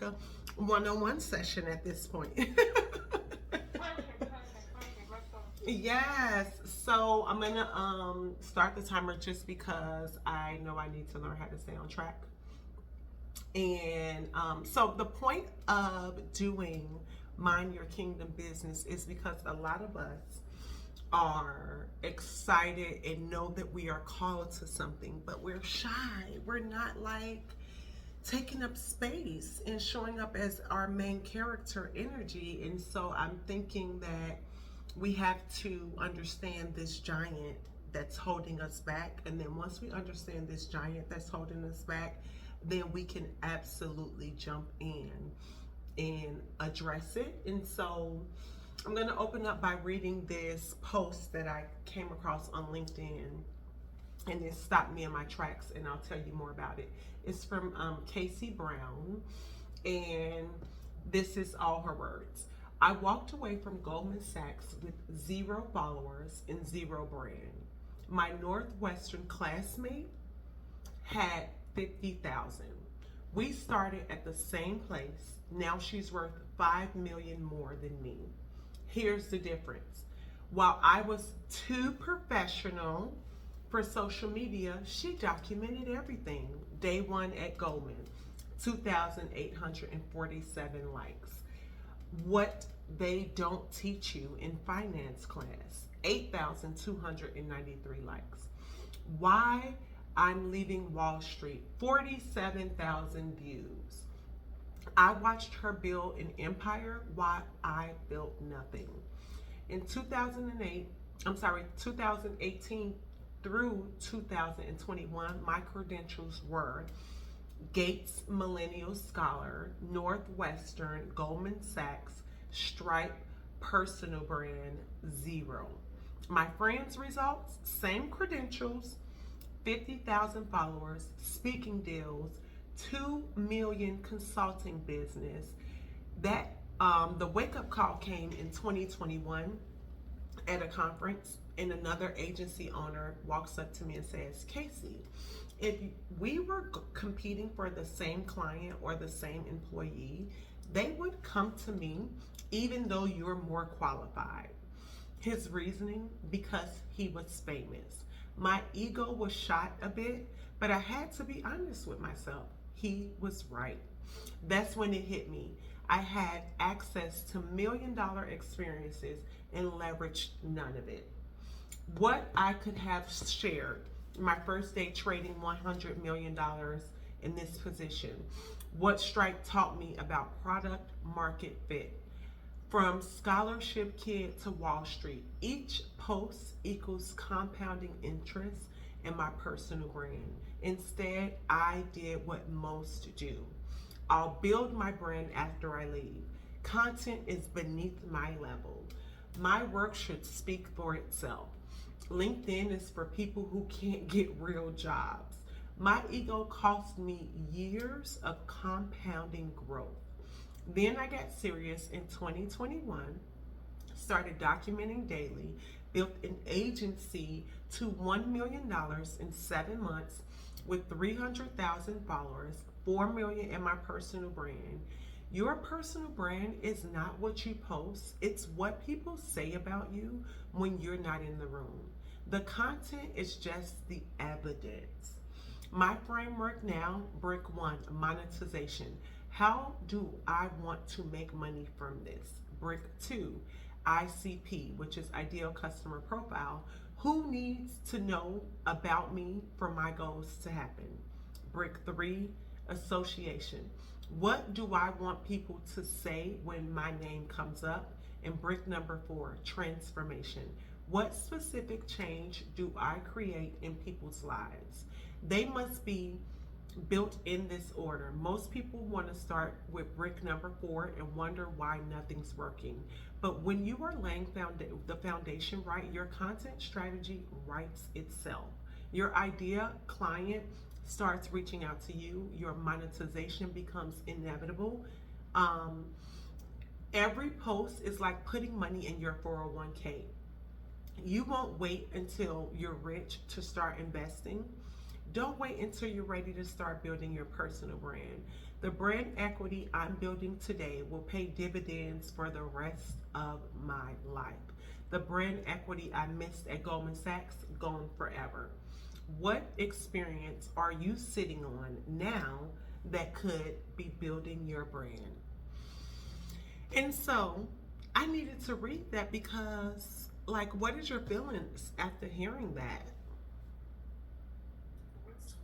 like a one-on-one session at this point. Yes. So I'm gonna start the timer just because I know I need to learn how to stay on track. And so the point of doing Mind Your Kingdom business is because a lot of us are excited and know that we are called to something, but we're shy. We're not like taking up space and showing up as our main character energy. And so I'm thinking that we have to understand this giant that's holding us back. And then once we understand this giant that's holding us back, then we can absolutely jump in and address it. And so I'm going to open up by reading this post that I came across on LinkedIn, and it stopped me in my tracks, and I'll tell you more about it. It's from Casey Brown, and this is all her words. I walked away from Goldman Sachs with 0 followers and 0 brand. My Northwestern classmate had 50,000. We started at the same place. Now she's worth 5 million more than me. Here's the difference. While I was too professional for social media, she documented everything. Day one at Goldman, 2,847 likes. What they don't teach you in finance class, 8,293 likes. Why I'm leaving Wall Street, 47,000 views. I watched her build an empire while I built nothing. In 2018 through 2021, my credentials were Gates Millennial Scholar, Northwestern, Goldman Sachs, Stripe, Personal Brand, 0. My friends' results, same credentials, 50,000 followers, speaking deals, 2 million consulting business. That the wake-up call came in 2021 at a conference, and another agency owner walks up to me and says, Casey, if we were competing for the same client or the same employee, they would come to me even though you're more qualified. His reasoning, because he was famous. My ego was shot a bit, but I had to be honest with myself. He was right. That's when it hit me. I had access to $1 million experiences and leveraged none of it. What I could have shared my first day trading $100 million in this position. What Stripe taught me about product market fit. From scholarship kid to Wall Street, each post equals compounding interest in my personal brand. Instead, I did what most do. I'll build my brand after I leave. Content is beneath my level. My work should speak for itself. LinkedIn is for people who can't get real jobs. My ego cost me years of compounding growth. Then I got serious in 2021, started documenting daily, built an agency to $1 million in 7 months with 300,000 followers, 4 million in my personal brand. Your personal brand is not what you post, it's what people say about you when you're not in the room. The content is just the evidence. My framework now, brick 1, monetization. How do I want to make money from this? Brick 2, ICP, which is ideal customer profile. Who needs to know about me for my goals to happen? Brick 3, association. What do I want people to say when my name comes up? And brick number 4, transformation. What specific change do I create in people's lives? They must be built in this order. Most people want to start with brick number 4 and wonder why nothing's working. But when you are laying the foundation right, your content strategy writes itself. Your idea client starts reaching out to you. Your monetization becomes inevitable. Every post is like putting money in your 401k. You won't wait until you're rich to start investing. Don't wait until you're ready to start building your personal brand. The brand equity I'm building today will pay dividends for the rest of my life. The brand equity I missed at Goldman Sachs, gone forever. What experience are you sitting on now that could be building your brand? And so I needed to read that because, like, what is your feelings after hearing that?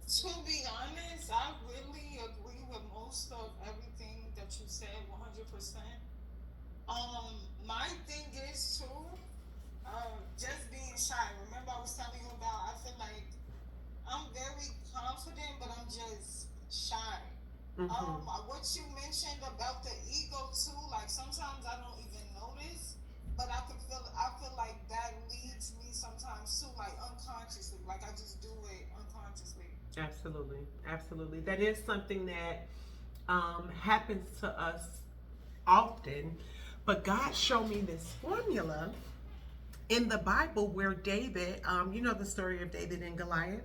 To be honest, I really agree with most of everything that you said 100%. My thing is too, just being shy. Remember, I was telling you about, I feel like I'm very confident, but I'm just shy. Mm-hmm. What you mentioned about the ego too, like sometimes I don't even notice, but I feel like that leads me sometimes too, like unconsciously, like I just do it unconsciously. Absolutely. Absolutely. That is something that happens to us often. But God showed me this formula in the Bible where David, you know the story of David and Goliath?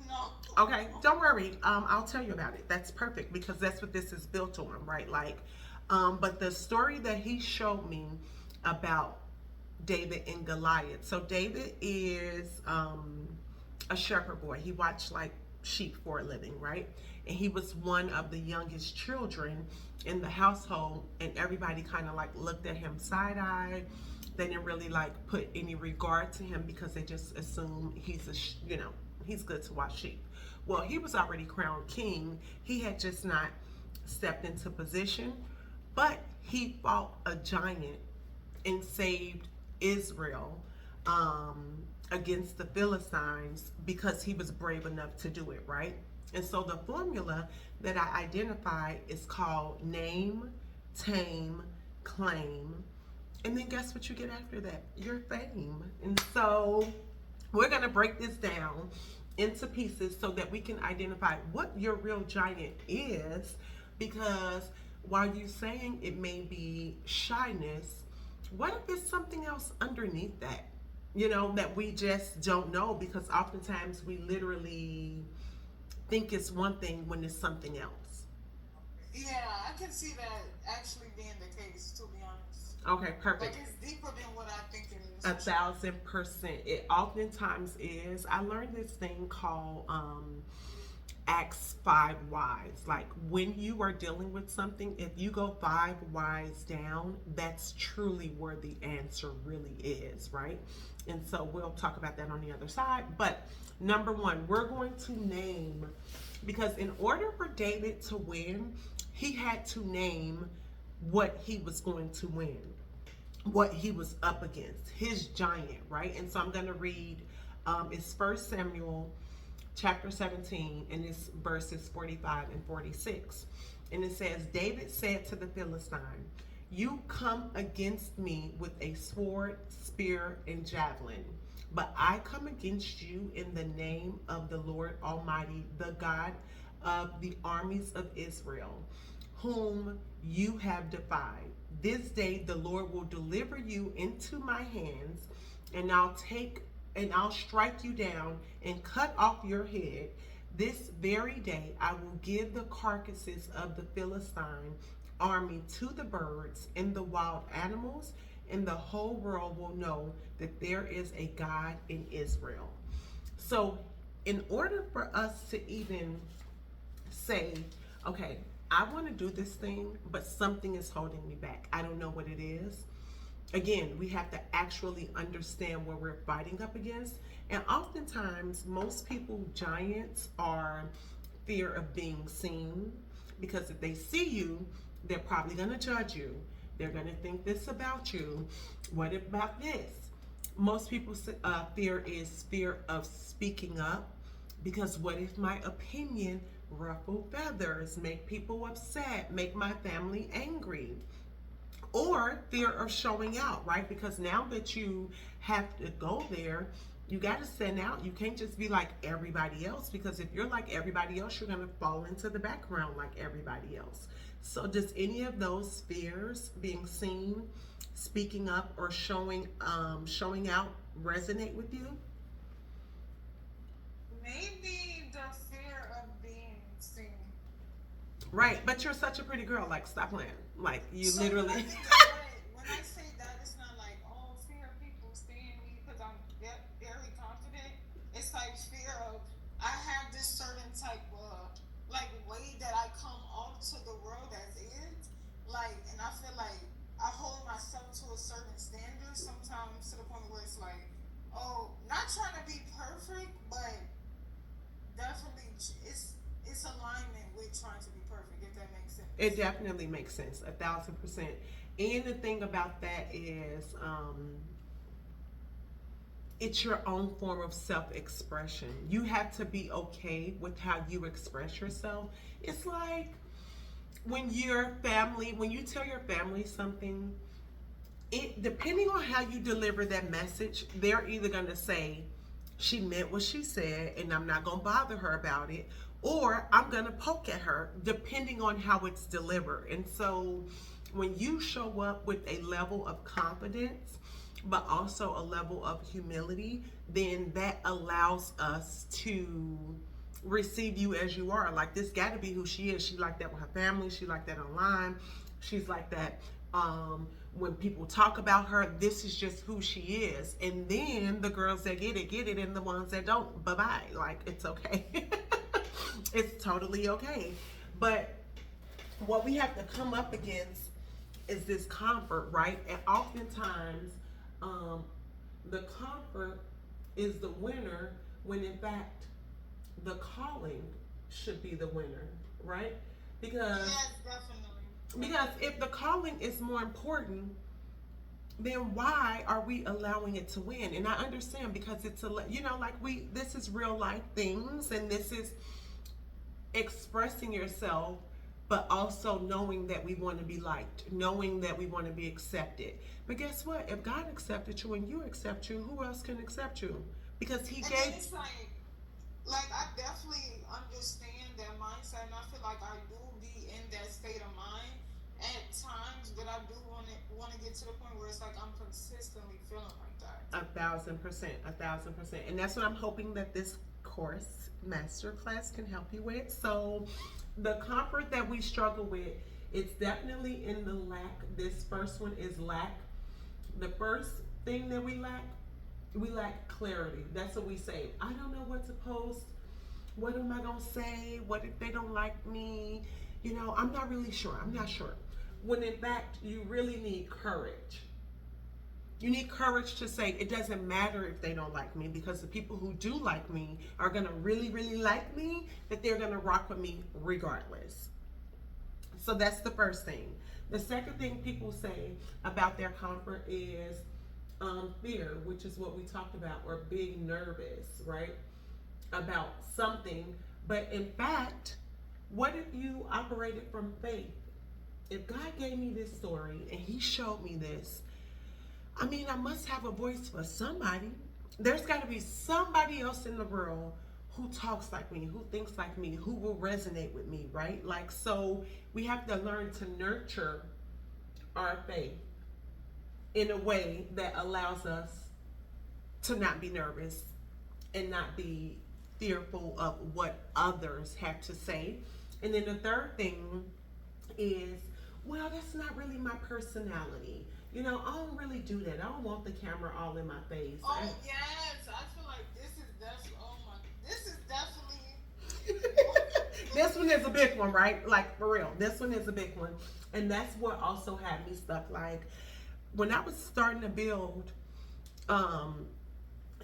No. Okay, don't worry. I'll tell you about it. That's perfect because that's what this is built on, right? Like, but the story that he showed me about David and Goliath. So David is a shepherd boy. He watched like sheep for a living, right? And he was one of the youngest children in the household, and everybody kind of like looked at him side eye. They didn't really like put any regard to him because they just assumed he's he's good to watch sheep. Well, he was already crowned king. He had just not stepped into position, but he fought a giant and saved Israel against the Philistines because he was brave enough to do it, right? And so the formula that I identify is called Name, Tame, Claim. And then guess what you get after that? Your fame. And so we're going to break this down into pieces so that we can identify what your real giant is, because while you're saying it may be shyness, what if it's something else underneath that? That we just don't know because oftentimes we literally think it's one thing when it's something else. Yeah, I can see that actually being the case, to be honest. Okay, Like perfect. it's deeper than what I think it is A for sure. 1000%. It oftentimes is. I learned this thing called Acts 5 whys. Like when you are dealing with something, if you go 5 whys down, that's truly where the answer really is, right? And so we'll talk about that on the other side. But number one, we're going to name, because in order for David to win, he had to name what he was going to win, what he was up against, his giant, right? And so I'm going to read, it's First Samuel chapter 17, and it's verses 45 and 46. And it says, David said to the Philistine, you come against me with a sword, spear, and javelin, but I come against you in the name of the Lord Almighty, the God of the armies of Israel, whom you have defied. This day the Lord will deliver you into my hands, and I'll strike you down and cut off your head. This very day I will give the carcasses of the Philistine army to the birds and the wild animals, and the whole world will know that there is a God in Israel. So, in order for us to even say, okay, I want to do this thing, but something is holding me back. I don't know what it is. Again, we have to actually understand what we're fighting up against. And oftentimes, most people, giants, are fear of being seen, because if they see you, they're probably going to judge you. They're going to think this about you. What about this? Most people fear is fear of speaking up, because what if my opinion ruffle feathers, make people upset, make my family angry? Or fear of showing out, right? Because now that you have to go there, you got to stand out. You can't just be like everybody else, because if you're like everybody else, you're going to fall into the background like everybody else. So, does any of those fears, being seen, speaking up, or showing out, resonate with you? Maybe the fear of being seen. Right, but you're such a pretty girl. Like, stop playing. Like, you So literally. when I say that, it's not like, oh, fear of people seeing me because I'm very confident. It's like fear of I have this certain type of like way that I come off to the world as is. Like, and I feel like I hold myself to a certain standard sometimes to the point where it's like, oh, not trying to be perfect, but definitely it's alignment with trying to be perfect, if that makes It sense. definitely makes sense, 1,000%. And the thing about that is, it's your own form of self-expression. You have to be okay with how you express yourself. It's like when you tell your family something, it depending on how you deliver that message, they're either going to say she meant what she said and I'm not going to bother her about it, or I'm going to poke at her depending on how it's delivered. And so when you show up with a level of confidence but also a level of humility, then that allows us to receive you as you are. Like, this got to be who she is. She like that with her family. She like that online. She's like that when people talk about her. This is just who she is. And then the girls that get it, and the ones that don't, bye bye. Like, it's okay. It's totally okay. But what we have to come up against is this comfort, right? And oftentimes, um, the comfort is the winner when in fact the calling should be the winner, right? Because Yes, definitely. because if the calling is more important, then why are we allowing it to win? And I understand because it's like this is real life things, and this is expressing yourself, but also knowing that we want to be liked, knowing that we want to be accepted. But guess what? If God accepted you and you accept you, who else can accept you? Because He And then gave. it's like I definitely understand that mindset, and I feel like I do be in that state of mind at times, but I do want to get to the point where it's like I'm consistently feeling like that. 1,000%, 1,000%. And that's what I'm hoping that this course masterclass can help you with. So the comfort that we struggle with, it's definitely in the lack. This first one is lack. The first thing that we lack clarity. That's what we say. I don't know what to post. What am I gonna say? What if they don't like me? I'm not really sure. I'm not sure. When in fact you really need courage. You need courage to say it doesn't matter if they don't like me, because the people who do like me are going to really, really like me, that they're going to rock with me regardless. So that's the first thing. The second thing people say about their comfort is fear, which is what we talked about, or being nervous, right? About something. But in fact, what if you operated from faith? If God gave me this story and He showed me this, I mean, I must have a voice for somebody. There's got to be somebody else in the world who talks like me, who thinks like me, who will resonate with me, right? Like, so we have to learn to nurture our faith in a way that allows us to not be nervous and not be fearful of what others have to say. And then the third thing is, well, that's not really my personality. I don't really do that. I don't want the camera all in my face. Oh yes, I feel like this is definitely. Oh my, this is definitely. This one is a big one, right? Like, for real. This one is a big one. And that's what also had me stuck. Like, when I was starting to build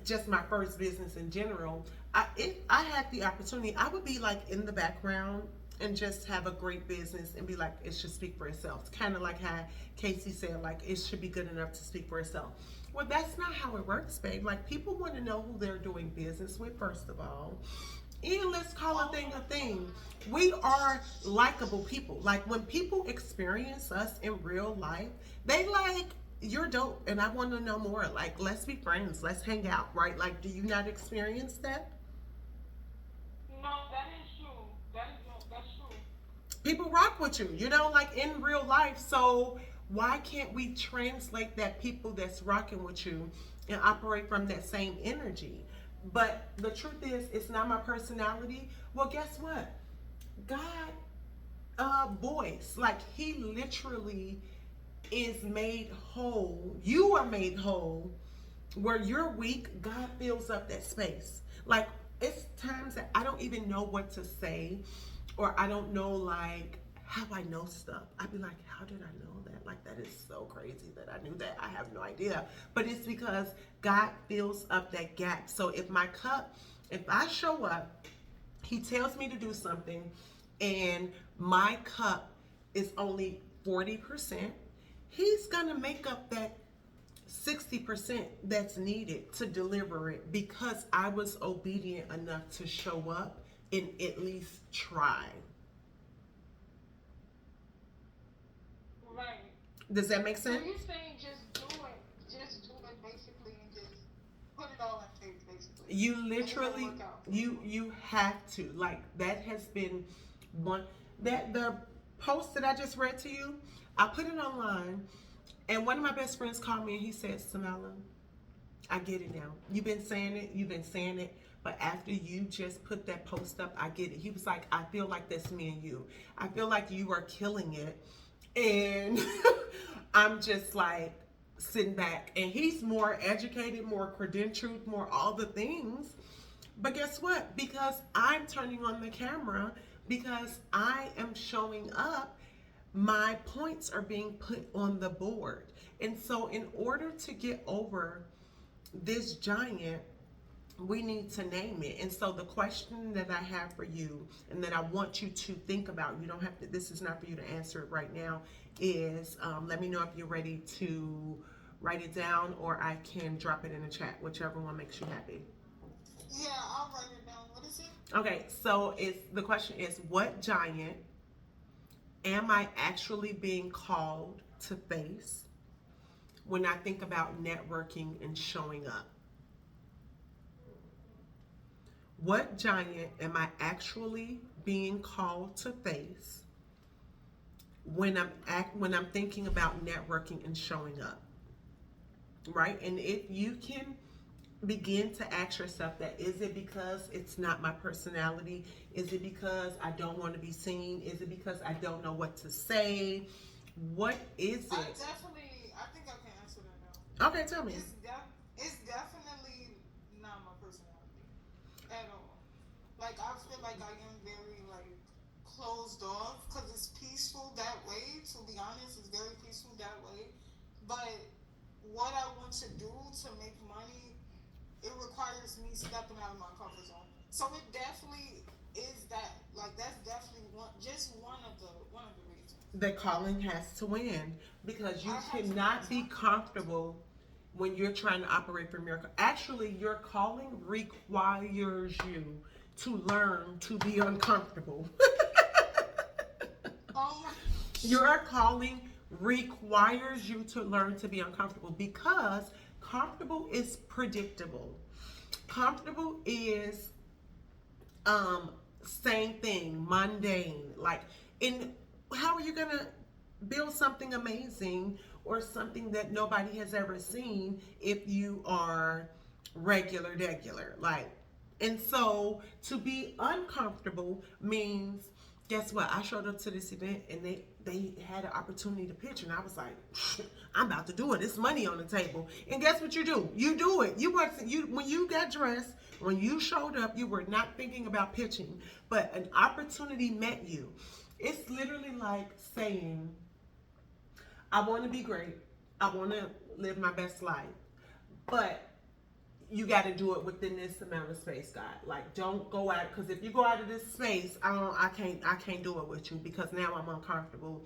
just my first business in general, if I had the opportunity, I would be like in the background and just have a great business and be like, it should speak for itself. It's kind of like how Casey said, like, it should be good enough to speak for itself. Well, that's not how it works, babe. Like, people want to know who they're doing business with, first of all. And let's call a thing a thing. We are likable people. Like, when people experience us in real life, they like, you're dope and I want to know more. Like, let's be friends. Let's hang out, right? Like, do you not experience that? No, that is true. That's true. People rock with you, like in real life. So why can't we translate that people that's rocking with you and operate from that same energy? But the truth is, it's not my personality. Well, guess what? God voice. Like he literally is made whole. You are made whole. Where you're weak, God fills up that space. Like it's times that I don't even know what to say, or I don't know like how I know stuff. I'd be like, how did I know that? Like that is so crazy that I knew that. I have no idea. But it's because God fills up that gap. So if my cup, if I show up, he tells me to do something, and my cup is only 40%, he's gonna make up that 60% that's needed to deliver it because I was obedient enough to show up and at least try. Right. Does that make So sense? you're saying just do it basically, and just put it all in faith basically, You and it'll literally, work out. you have to. Like that has been one, that the post that I just read to you, I put it online, and one of my best friends called me and he said, Samala, I get it now. You've been saying it, but after you just put that post up, I get it. He was like, I feel like that's me and you. I feel like you are killing it. And I'm just like sitting back. And he's more educated, more credentialed, more all the things. But guess what? Because I'm turning on the camera, because I am showing up, my points are being put on the board. And so, in order to get over this giant, we need to name it. And so, the question that I have for you and that I want you to think about, you don't have to, this is not for you to answer it right now, is let me know if you're ready to write it down, or I can drop it in the chat, whichever one makes you happy. Yeah, I'll write it down. What is it? Okay, so it's the question is, what giant am I actually being called to face when I think about networking and showing up? What giant am I actually being called to face when I'm thinking about networking and showing up? Right? And if you can begin to ask yourself that, is it because it's not my personality? Is it because I don't want to be seen? Is it because I don't know what to say? What is it? I think I can answer that now. Okay, tell me. It's definitely not my personality at all. Like I feel like I am very like closed off because it's peaceful that way. To be honest, it's very peaceful that way. But what I want to do to make money, it requires me stepping out of my comfort zone. So it definitely is that. Like that's definitely one of the reasons. The calling has to win, because you I have to cannot be comfortable when you're trying to operate from your, actually your calling requires you to learn to be uncomfortable. Um, Your calling requires you to learn to be uncomfortable, because comfortable is predictable. Comfortable is same thing, mundane. Like, in how are you gonna build something amazing or something that nobody has ever seen if you are regular? Like, and so to be uncomfortable means, guess what? I showed up to this event and they had an opportunity to pitch, and I was like, I'm about to do it. It's money on the table. And guess what you do? You do it. You weren't, you when you got dressed, when you showed up, you were not thinking about pitching, but an opportunity met you. It's literally like saying, I want to be great. I want to live my best life, but you got to do it within this amount of space, God. Like, don't go out, because if you go out of this space, I can't do it with you, because now I'm uncomfortable,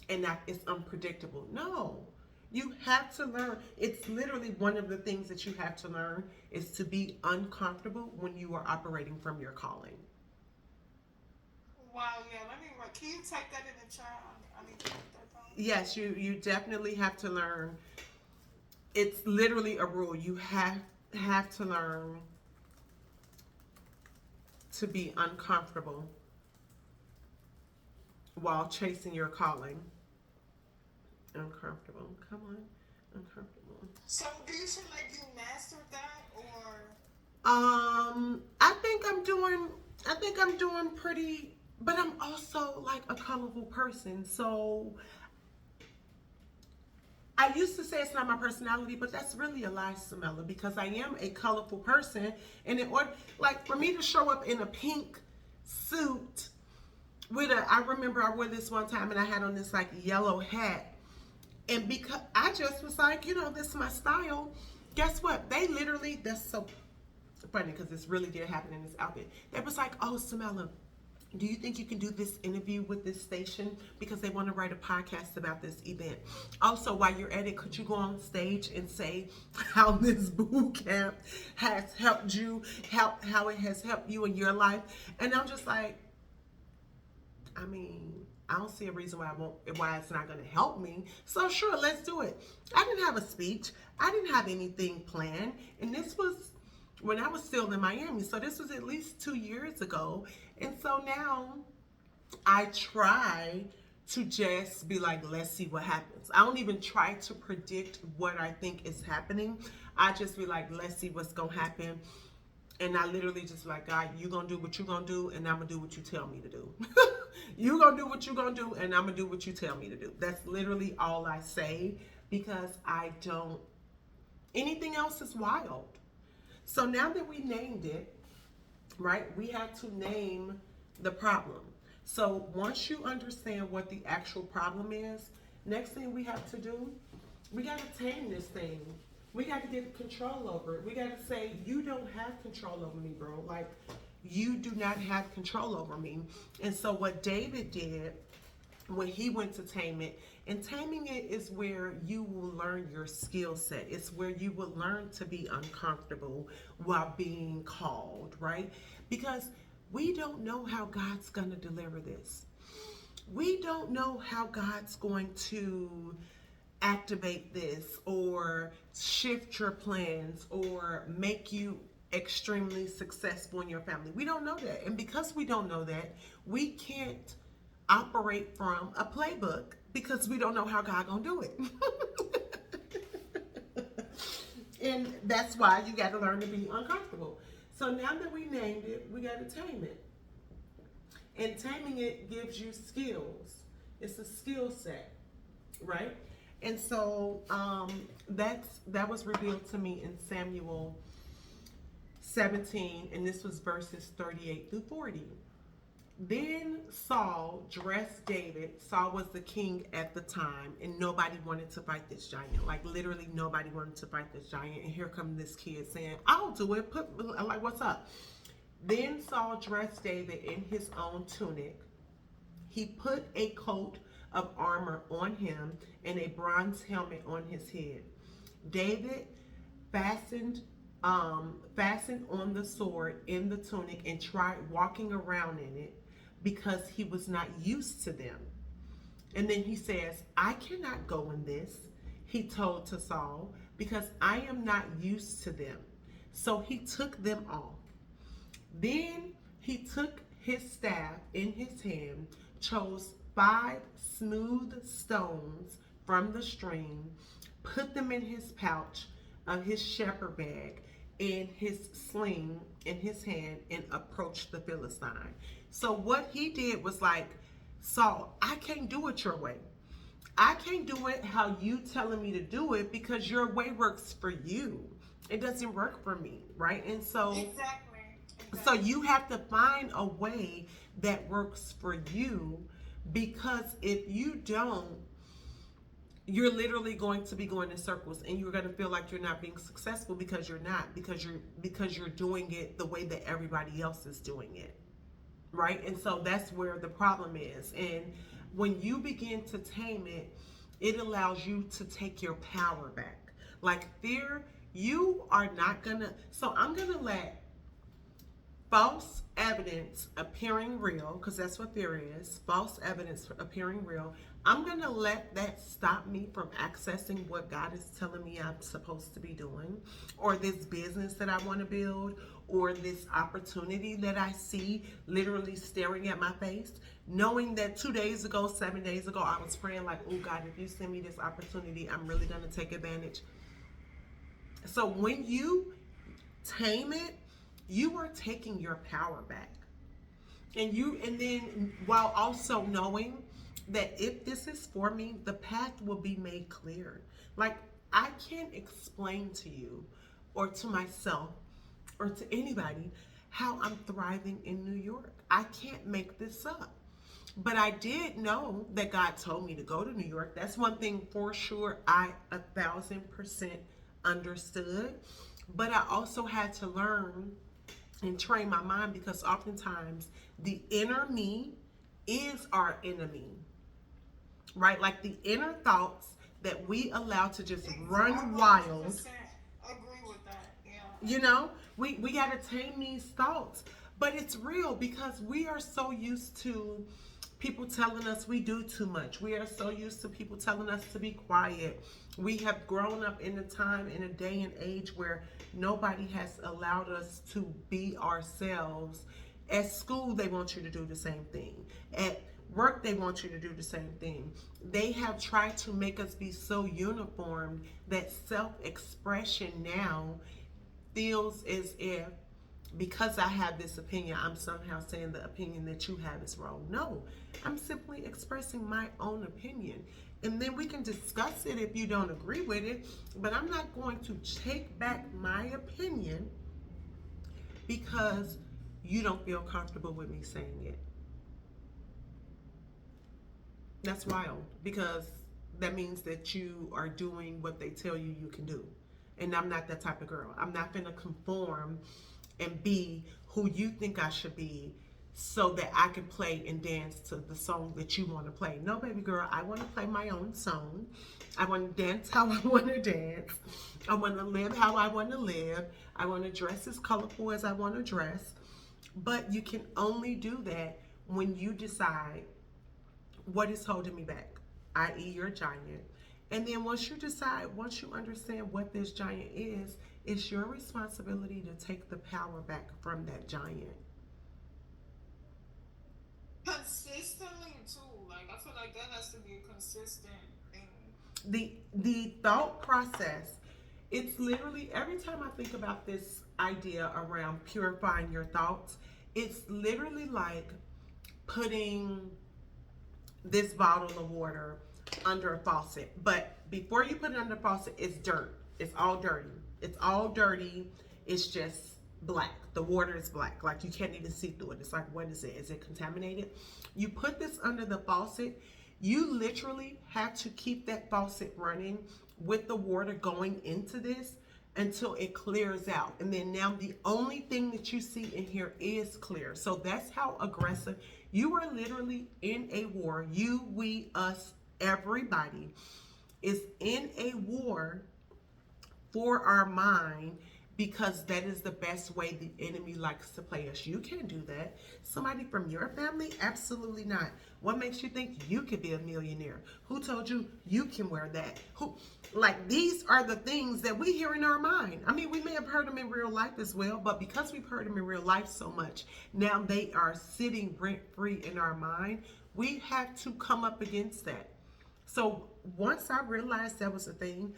and that it's unpredictable. No, you have to learn. It's literally one of the things that you have to learn is to be uncomfortable when you are operating from your calling. wow, yeah. Let me. Can you type that in the chat? I need to write that down. Yes, you definitely have to learn. It's literally a rule. You have to learn to be uncomfortable while chasing your calling. Uncomfortable. Come on. Uncomfortable. So, do you feel like you mastered that, or I think I'm doing pretty but I'm also like a colorful person. So I used to say it's not my personality, but that's really a lie, Samela, because I am a colorful person. And in order, like, for me to show up in a pink suit with I remember I wore this one time and I had on this like yellow hat. And because I just was like, this is my style. Guess what? They literally, that's so funny because this really did happen in this outfit. They was like, oh, Samela, do you think you can do this interview with this station because they want to write a podcast about this event? Also, while you're at it, could you go on stage and say how this boot camp has helped you, how it has helped you in your life? And I'm just like, I mean, I don't see a reason why it's not going to help me. So sure, let's do it. I didn't have a speech. I didn't have anything planned, and this was when I was still in Miami. So this was at least 2 years ago. And so now I try to just be like, let's see what happens. I don't even try to predict what I think is happening. I just be like, let's see what's going to happen. And I literally just like, God, you going to do what you going to do, and I'm going to do what you tell me to do. You going to do what you going to do, and I'm going to do what you tell me to do. That's literally all I say, because I don't, anything else is wild. So now that we named it, right, we have to name the problem. So once you understand what the actual problem is, next thing we have to do, we got to tame this thing. We got to get control over it. We got to say, you don't have control over me, bro. Like, you do not have control over me. And so what David did when he went to tame it, and taming it is where you will learn your skill set. It's where you will learn to be uncomfortable while being called, right? Because we don't know how God's going to deliver this. We don't know how God's going to activate this or shift your plans or make you extremely successful in your family. We don't know that. And because we don't know that, we can't operate from a playbook because we don't know how God gonna do it. And that's why you got to learn to be uncomfortable. So now that we named it, we got to tame it. And taming it gives you skills. It's a skill set, right? And so that was revealed to me in Samuel 17, and this was verses 38 through 40. Then Saul dressed David. Saul was the king at the time, and nobody wanted to fight this giant. Like, literally nobody wanted to fight this giant. And here comes this kid saying, I'll do it. Like, what's up? Then Saul dressed David in his own tunic. He put a coat of armor on him and a bronze helmet on his head. David fastened on the sword in the tunic and tried walking around in it because he was not used to them. And then he says, I cannot go in this, he told to Saul, because I am not used to them. So he took them off. Then he took his staff in his hand, chose 5 smooth stones from the stream, put them in his pouch of his shepherd bag and his sling in his hand, and approached the Philistine. So what he did was like, Saul, I can't do it your way. I can't do it how you telling me to do it because your way works for you. It doesn't work for me, right? And so Exactly. so you have to find a way that works for you, because if you don't, you're literally going to be going in circles, and you're going to feel like you're not being successful because you're not, because you're doing it the way that everybody else is doing it, right? And so that's where the problem is. And when you begin to tame it, it allows you to take your power back. Like fear, you are not gonna, so I'm gonna let false evidence appearing real, because that's what fear is, false evidence appearing real. I'm going to let that stop me from accessing what God is telling me I'm supposed to be doing, or this business that I want to build, or this opportunity that I see literally staring at my face, knowing that 2 days ago, 7 days ago, I was praying like, oh God, if you send me this opportunity, I'm really going to take advantage. So when you tame it, you are taking your power back. And then while also knowing that if this is for me, the path will be made clear. Like, I can't explain to you or to myself or to anybody how I'm thriving in New York. I can't make this up. But I did know that God told me to go to New York. That's one thing for sure I 1,000% understood. But I also had to learn and train my mind, because oftentimes the inner me is our enemy, right? Like the inner thoughts that we allow to just run wild. 100% agree with that. Yeah. You know, we got to tame these thoughts. But it's real, because we are so used to people telling us we do too much. We are so used to people telling us to be quiet. We have grown up in a time, in a day and age where nobody has allowed us to be ourselves. At school, they want you to do the same thing. At work, they want you to do the same thing. They have tried to make us be so uniformed that self-expression now feels as if, because I have this opinion, I'm somehow saying the opinion that you have is wrong. No, I'm simply expressing my own opinion. And then we can discuss it if you don't agree with it, but I'm not going to take back my opinion because you don't feel comfortable with me saying it. That's wild, because that means that you are doing what they tell you you can do. And I'm not that type of girl. I'm not going to conform and be who you think I should be so that I can play and dance to the song that you want to play. No, baby girl, I want to play my own song. I want to dance how I want to dance. I want to live how I want to live. I want to dress as colorful as I want to dress. But you can only do that when you decide what is holding me back, i.e., your giant. And then once you decide, once you understand what this giant is, it's your responsibility to take the power back from that giant. Consistently too. Like I feel like that has to be a consistent thing. The thought process, it's literally, every time I think about this idea around purifying your thoughts, it's literally like putting this bottle of water under a faucet. But before you put it under the faucet, it's dirt. It's all dirty. It's all dirty. It's just black. The water is black. Like you can't even see through it. It's like, what is it? Is it contaminated? You put this under the faucet. You literally have to keep that faucet running with the water going into this until it clears out. And then now the only thing that you see in here is clear. So that's how aggressive you are. Literally in a war. You, we, us, everybody is in a war for our mind, because that is the best way the enemy likes to play us. You can't do that. Somebody from your family? Absolutely not. What makes you think you could be a millionaire? Who told you you can wear that? Who? Like, these are the things that we hear in our mind. I mean, we may have heard them in real life as well, but because we've heard them in real life so much, now they are sitting rent free in our mind. We have to come up against that. So once I realized that was a thing,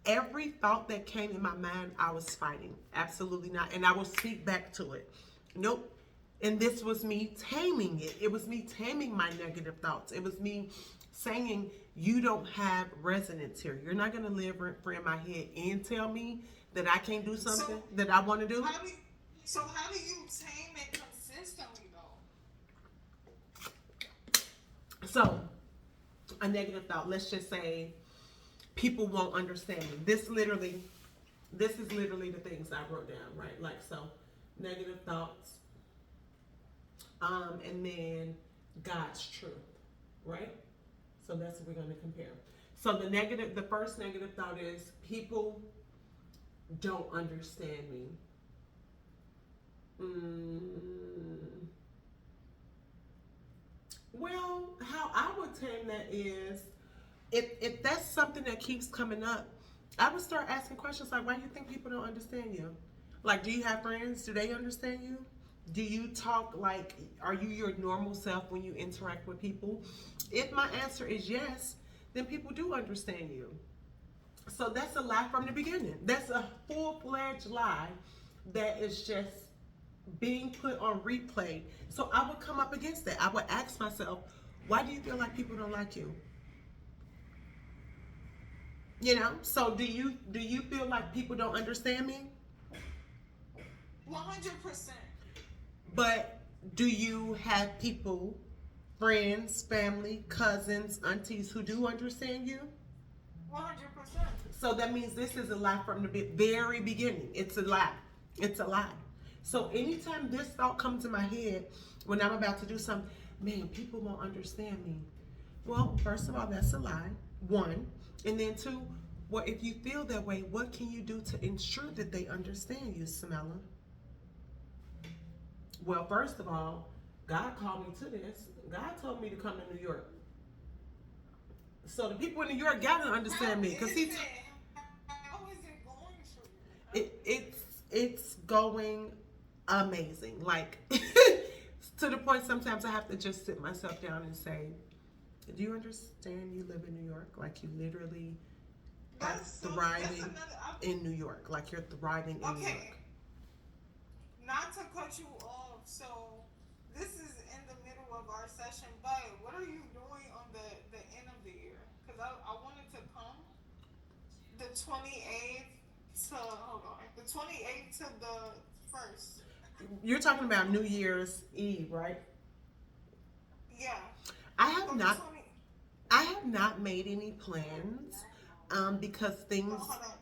every thought that came in my mind, I was fighting. Absolutely not. And I will speak back to it. Nope. And this was me taming it. It was me taming my negative thoughts. It was me saying, you don't have resonance here. You're not going to live rent free in my head and tell me that I can't do something that I want to do. How do you tame it consistently though? So, a negative thought, let's just say people won't understand me. This is literally the things I wrote down, right? Like, so, negative thoughts, and then God's truth, right? So that's what we're going to compare. So the first negative thought is people don't understand me. Well, how I would tame that is, if that's something that keeps coming up, I would start asking questions like, why do you think people don't understand you? Like, do you have friends? Do they understand you? Do you talk like, are you your normal self when you interact with people? If my answer is yes, then people do understand you. So that's a lie from the beginning. That's a full-fledged lie that is just being put on replay. So I would come up against that. I would ask myself, why do you feel like people don't like you? You know? So do you feel like people don't understand me? 100%. But do you have people, friends, family, cousins, aunties who do understand you? 100%. So that means this is a lie from the very beginning. It's a lie. It's a lie. So anytime this thought comes in my head when I'm about to do something, man, people won't understand me. Well, first of all, that's a lie. One. And then two, well, if you feel that way, what can you do to ensure that they understand you, Samela? Well, first of all, God called me to this. God told me to come to New York. So the people in New York gotta understand me because How is it going for you? it's going amazing. Like to the point sometimes I have to just sit myself down and say, do you understand you live in New York? Like you literally are thriving in New York. Like you're thriving in New York. Not to cut you off, so this is in the middle of our session, but what are you doing on the end of the year? Because I wanted to come the 28th to, hold on, the 28th to the 1st. You're talking about New Year's Eve, right? Yeah. I have not. I have not made any plans because things. Oh, hold on.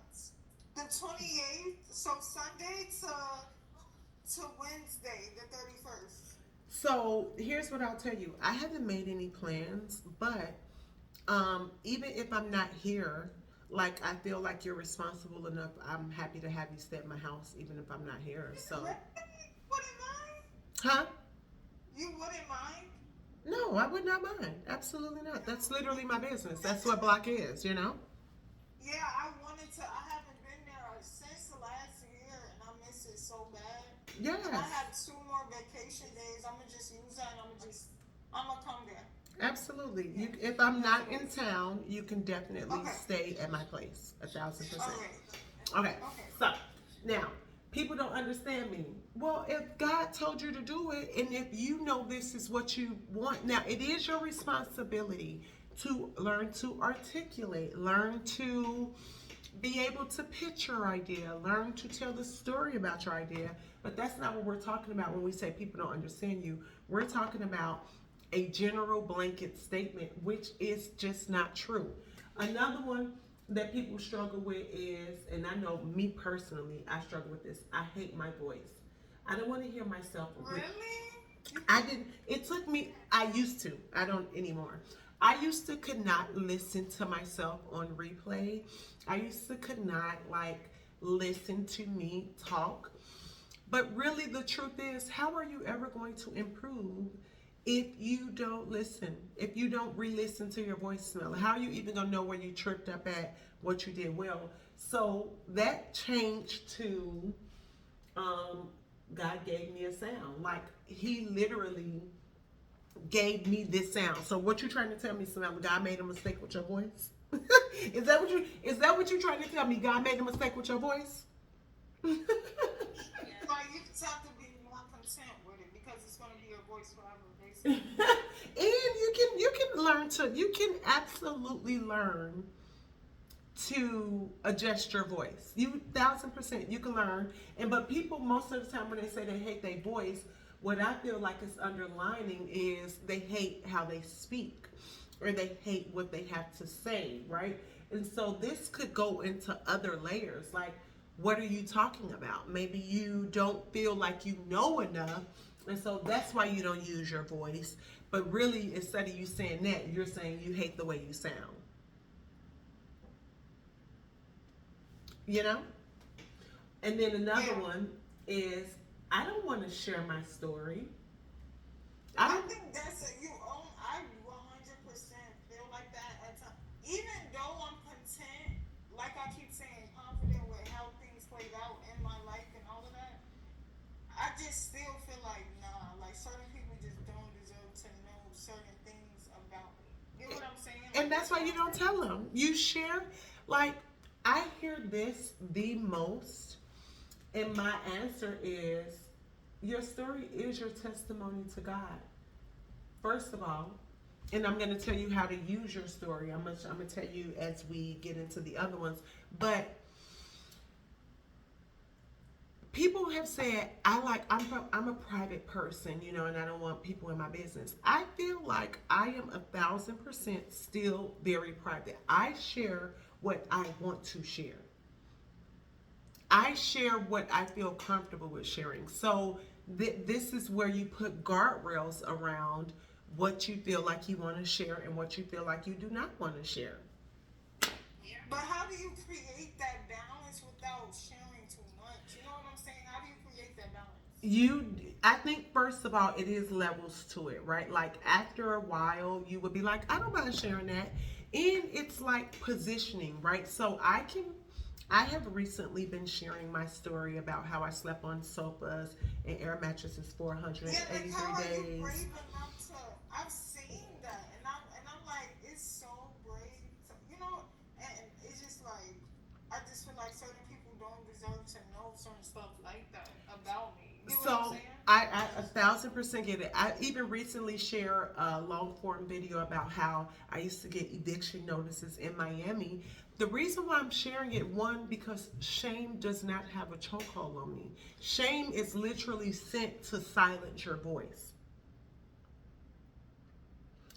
The 28th, so Sunday to Wednesday, the 31st. So here's what I'll tell you. I haven't made any plans, but even if I'm not here, like I feel like you're responsible enough. I'm happy to have you stay at my house, even if I'm not here. So. Wouldn't mind? Huh? You wouldn't mind? No, I would not mind. Absolutely not. That's literally my business. That's what Block is, you know? Yeah, I wanted to. I haven't been there since the last year, and I miss it so bad. Yes. And I have 2 more vacation days. I'm gonna just use that, and I'm gonna come there. Absolutely. You, if I'm not in town, you can definitely stay at my place. 1,000%. Okay. So now, people don't understand me. Well, if God told you to do it, and if you know this is what you want, now it is your responsibility to learn to articulate, learn to be able to pitch your idea, learn to tell the story about your idea. But that's not what we're talking about when we say people don't understand you. We're talking about a general blanket statement, which is just not true. Another one that people struggle with is, and I know me personally, I struggle with this. I hate my voice. I don't want to hear myself. Really? I didn't. It took me. I used to. I don't anymore. I used to could not listen to myself on replay. I used to could not like listen to me talk. But really, the truth is, how are you ever going to improve if you don't listen? If you don't re-listen to your voicemail, how are you even gonna know where you tripped up at, what you did well? So that changed to God gave me a sound. Like He literally gave me this sound. So what you trying to tell me, Samantha? God made a mistake with your voice? Is that what you trying to tell me? God made a mistake with your voice? Like you just have to be more content with it because it's gonna be your voice forever, basically. And you can absolutely learn to adjust your voice. 1,000% you can learn. But people most of the time when they say they hate their voice, what I feel like is underlining is they hate how they speak or they hate what they have to say, right? And so this could go into other layers. Like, what are you talking about? Maybe you don't feel like you know enough, and so that's why you don't use your voice. But really, instead of you saying that, you're saying you hate the way you sound. You know? And then another one is, I don't want to share my story. I think that's it. I 100% feel like that at times. Even though I'm content, like I keep saying, confident with how things played out in my life and all of that, I just still feel like, nah, like certain people just don't deserve to know certain things about me. You know what I'm saying? And that's why you don't tell them. You share, like, I hear this the most, and my answer is, Your story is your testimony to God. First of all, and I'm going to tell you how to use your story. I'm going to tell you as we get into the other ones. But people have said, I'm a private person, you know, and I don't want people in my business. I feel like I am 1,000% still very private. I share what I want to share. I share what I feel comfortable with sharing. So this is where you put guardrails around what you feel like you want to share and what you feel like you do not want to share. But how do you create that balance without sharing too much? You know what I'm saying? How do you create that balance? I think first of all, it is levels to it, right? Like after a while, you would be like, I don't mind sharing that. And it's like positioning, right? So I have recently been sharing my story about how I slept on sofas and air mattresses for Yeah, like how 183 are you days. brave enough to? I've seen that, and I'm like, it's so brave, to, and it's just like I just feel like certain people don't deserve to know certain stuff like that about me. You know what I'm So saying? I 1,000% get it. I even recently shared a long form video about how I used to get eviction notices in Miami. The reason why I'm sharing it, one, because shame does not have a chokehold on me. Shame is literally sent to silence your voice.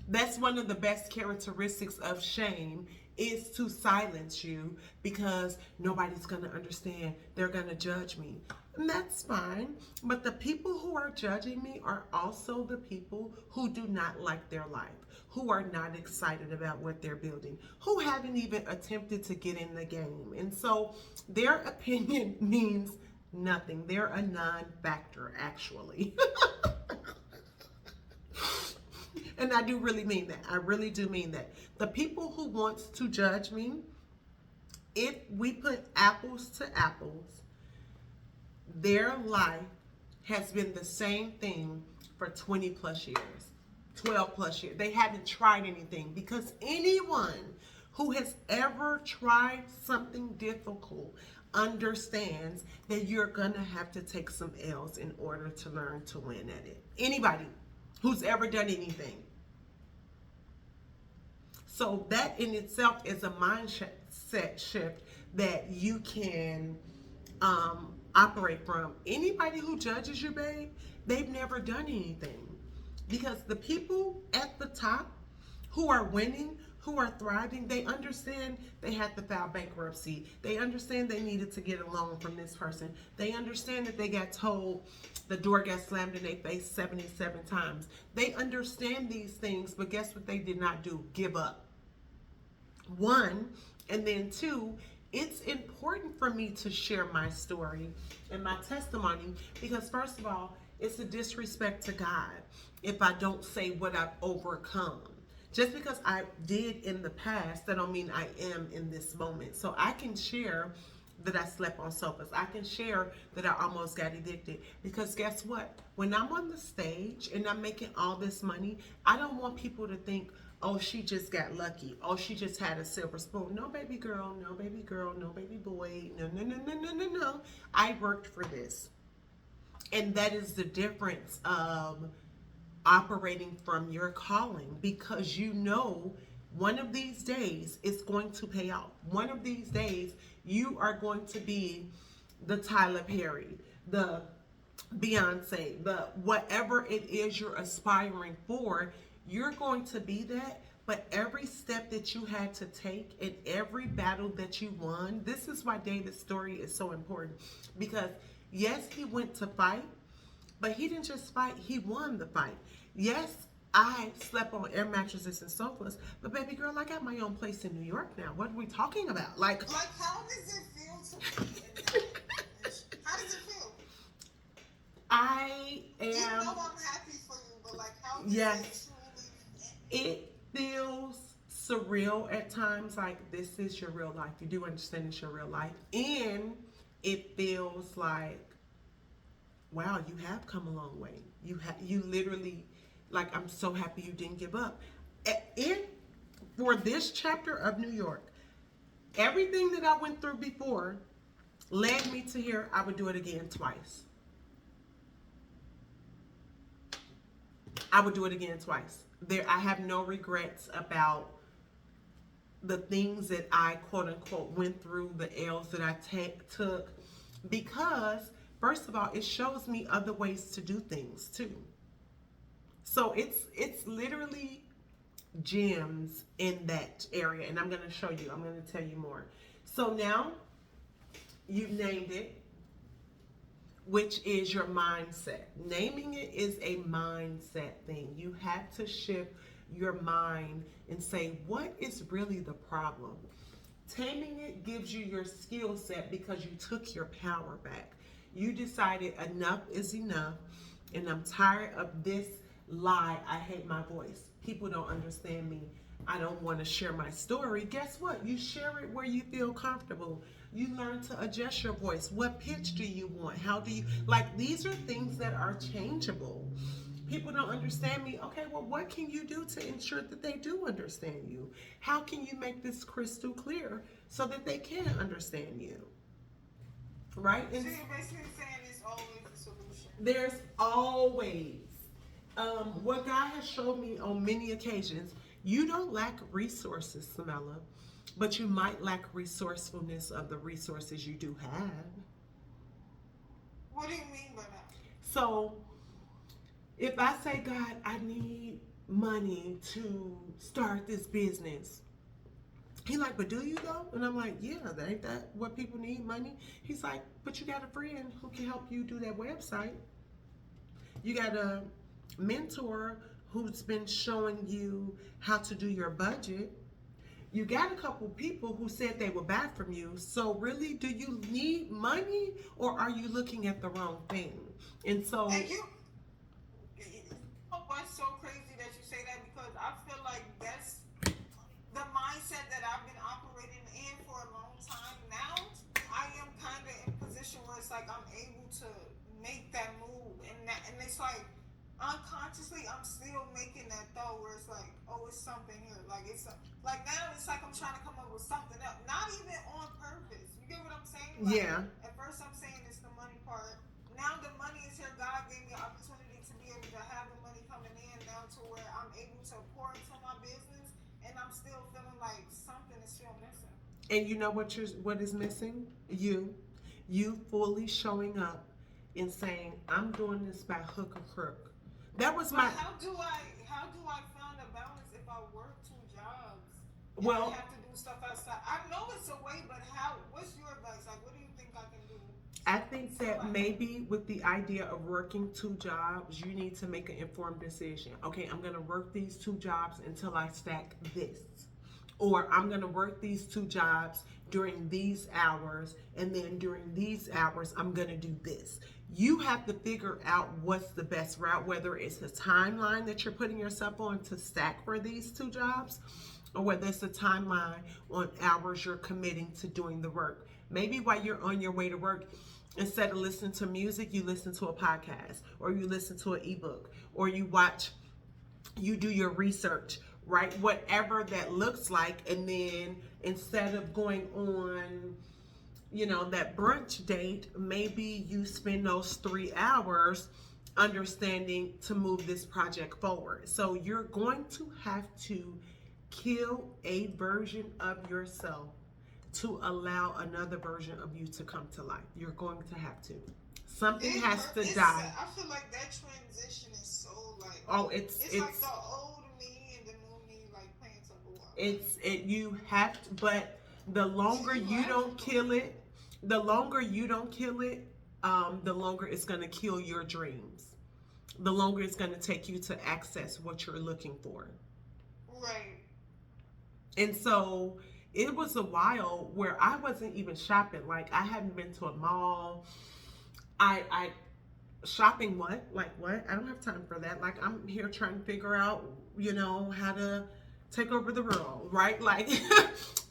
That's one of the best characteristics of shame is to silence you because nobody's going to understand. They're going to judge me. And that's fine. But the people who are judging me are also the people who do not like their life, who are not excited about what they're building, who haven't even attempted to get in the game. And so their opinion means nothing. They're a non factor, actually. And I do really mean that. I really do mean that. The people who wants to judge me, if we put apples to apples, their life has been the same thing for 20 plus years, 12 plus years. They haven't tried anything because anyone who has ever tried something difficult understands that you're going to have to take some L's in order to learn to win at it. Anybody who's ever done anything. So that in itself is a mindset shift that you can operate from. Anybody who judges you, babe, they've never done anything. Because the people at the top who are winning, who are thriving, they understand they had to file bankruptcy. They understand they needed to get a loan from this person. They understand that they got told the door got slammed in their face 77 times. They understand these things, but guess what they did not do? Give up. One, and then two, it's important for me to share my story and my testimony because, first of all, it's a disrespect to God if I don't say what I've overcome. Just because I did in the past, that don't mean I am in this moment. So I can share that I slept on sofas. I can share that I almost got evicted. Because guess what? When I'm on the stage and I'm making all this money, I don't want people to think, oh, she just got lucky. Oh, she just had a silver spoon. No, baby girl. No, baby girl. No, baby boy. No, no, no, no, no, no, no. I worked for this. And that is the difference of operating from your calling, because you know one of these days it's going to pay off. One of these days you are going to be the Tyler Perry, the Beyonce, the whatever it is you're aspiring for, you're going to be that. But every step that you had to take and every battle that you won, this is why David's story is so important. Because yes, he went to fight, but he didn't just fight, he won the fight. Yes, I slept on air mattresses and sofas, but baby girl, I got my own place in New York now. What are we talking about? Like how does it feel to be in that? How does it feel? I am. You know I'm happy for you, but like, how does yes, it truly? it feels surreal at times. Like this is your real life. You do understand it's your real life, and it feels like, wow, you have come a long way. You literally, like, I'm so happy you didn't give up. For this chapter of New York, everything that I went through before led me to here. I would do it again twice. I would do it again twice. I have no regrets about the things that I quote unquote went through, the L's that I took, because first of all, it shows me other ways to do things too. So it's literally gems in that area, and I'm going to show you. I'm going to tell you more. So now you've named it, which is your mindset. Naming it is a mindset thing. You have to shift your mind and say, what is really the problem? Taming it gives you your skill set because you took your power back. You decided enough is enough, and I'm tired of this lie. I hate my voice. People don't understand me. I don't want to share my story. Guess what? You share it where you feel comfortable. You learn to adjust your voice. What pitch do you want? How do you like? These are things that are changeable. People don't understand me. Okay, well, what can you do to ensure that they do understand you? How can you make this crystal clear so that they can understand you? Right? So And you're basically saying it's always a solution. there's always what God has shown me on many occasions. You don't lack resources, Samela, but you might lack resourcefulness of the resources you do have. What do you mean by that? So if I say, God, I need money to start this business, He like, but do you though? And I'm like, yeah, ain't that what people need, money? He's like, but you got a friend who can help you do that website. You got a mentor who's been showing you how to do your budget. You got a couple people who said they will buy from you. So really, do you need money, or are you looking at the wrong thing? And so, And you know what's so crazy that you say that, because I feel like that's the mindset that I've been operating in for a long time now. I am kind of in a position where it's like I'm able to make that move, and it's like unconsciously I'm still making that thought where it's like, oh, it's something here. Like like now it's like I'm trying to come up with something else, not even on purpose. You get what I'm saying? Like, yeah. at first I'm saying it's the money part. Now the money is here. God gave me the opportunity to be able to have the money coming in now to where I'm able to pour into my business, and I'm still feeling like something is still missing. And you know what is missing? You fully showing up and saying, I'm doing this by hook or crook. That was But my how do I find a balance if I work two jobs and I well, have to do stuff outside? I know it's a way, but how? What's your advice? Like, what do you think I can do? I think So that like, maybe with the idea of working two jobs, you need to make an informed decision. Okay, I'm going to work these two jobs until I stack this. Or I'm going to work these two jobs during these hours, and then during these hours, I'm going to do this. You have to figure out what's the best route, whether it's a timeline that you're putting yourself on to stack for these two jobs, or whether it's a timeline on hours you're committing to doing the work. Maybe while you're on your way to work, instead of listening to music, you listen to a podcast, or you listen to an ebook, or you do your research, right? Whatever that looks like. And then instead of going on, that brunch date, maybe you spend those 3 hours understanding to move this project forward. So you're going to have to kill a version of yourself to allow another version of you to come to life. You're going to have to. Something has to die. I feel like that transition is so like, Oh, it's like the old me and the new me like playing tug of war. you have to, but the longer you don't kill it, the longer you don't kill it, the longer it's going to kill your dreams. The longer it's going to take you to access what you're looking for. Right. And so it was a while where I wasn't even shopping. Like, I hadn't been to a mall. I shopping what? Like what? I don't have time for that. Like, I'm here trying to figure out, how to take over the world, right? Like,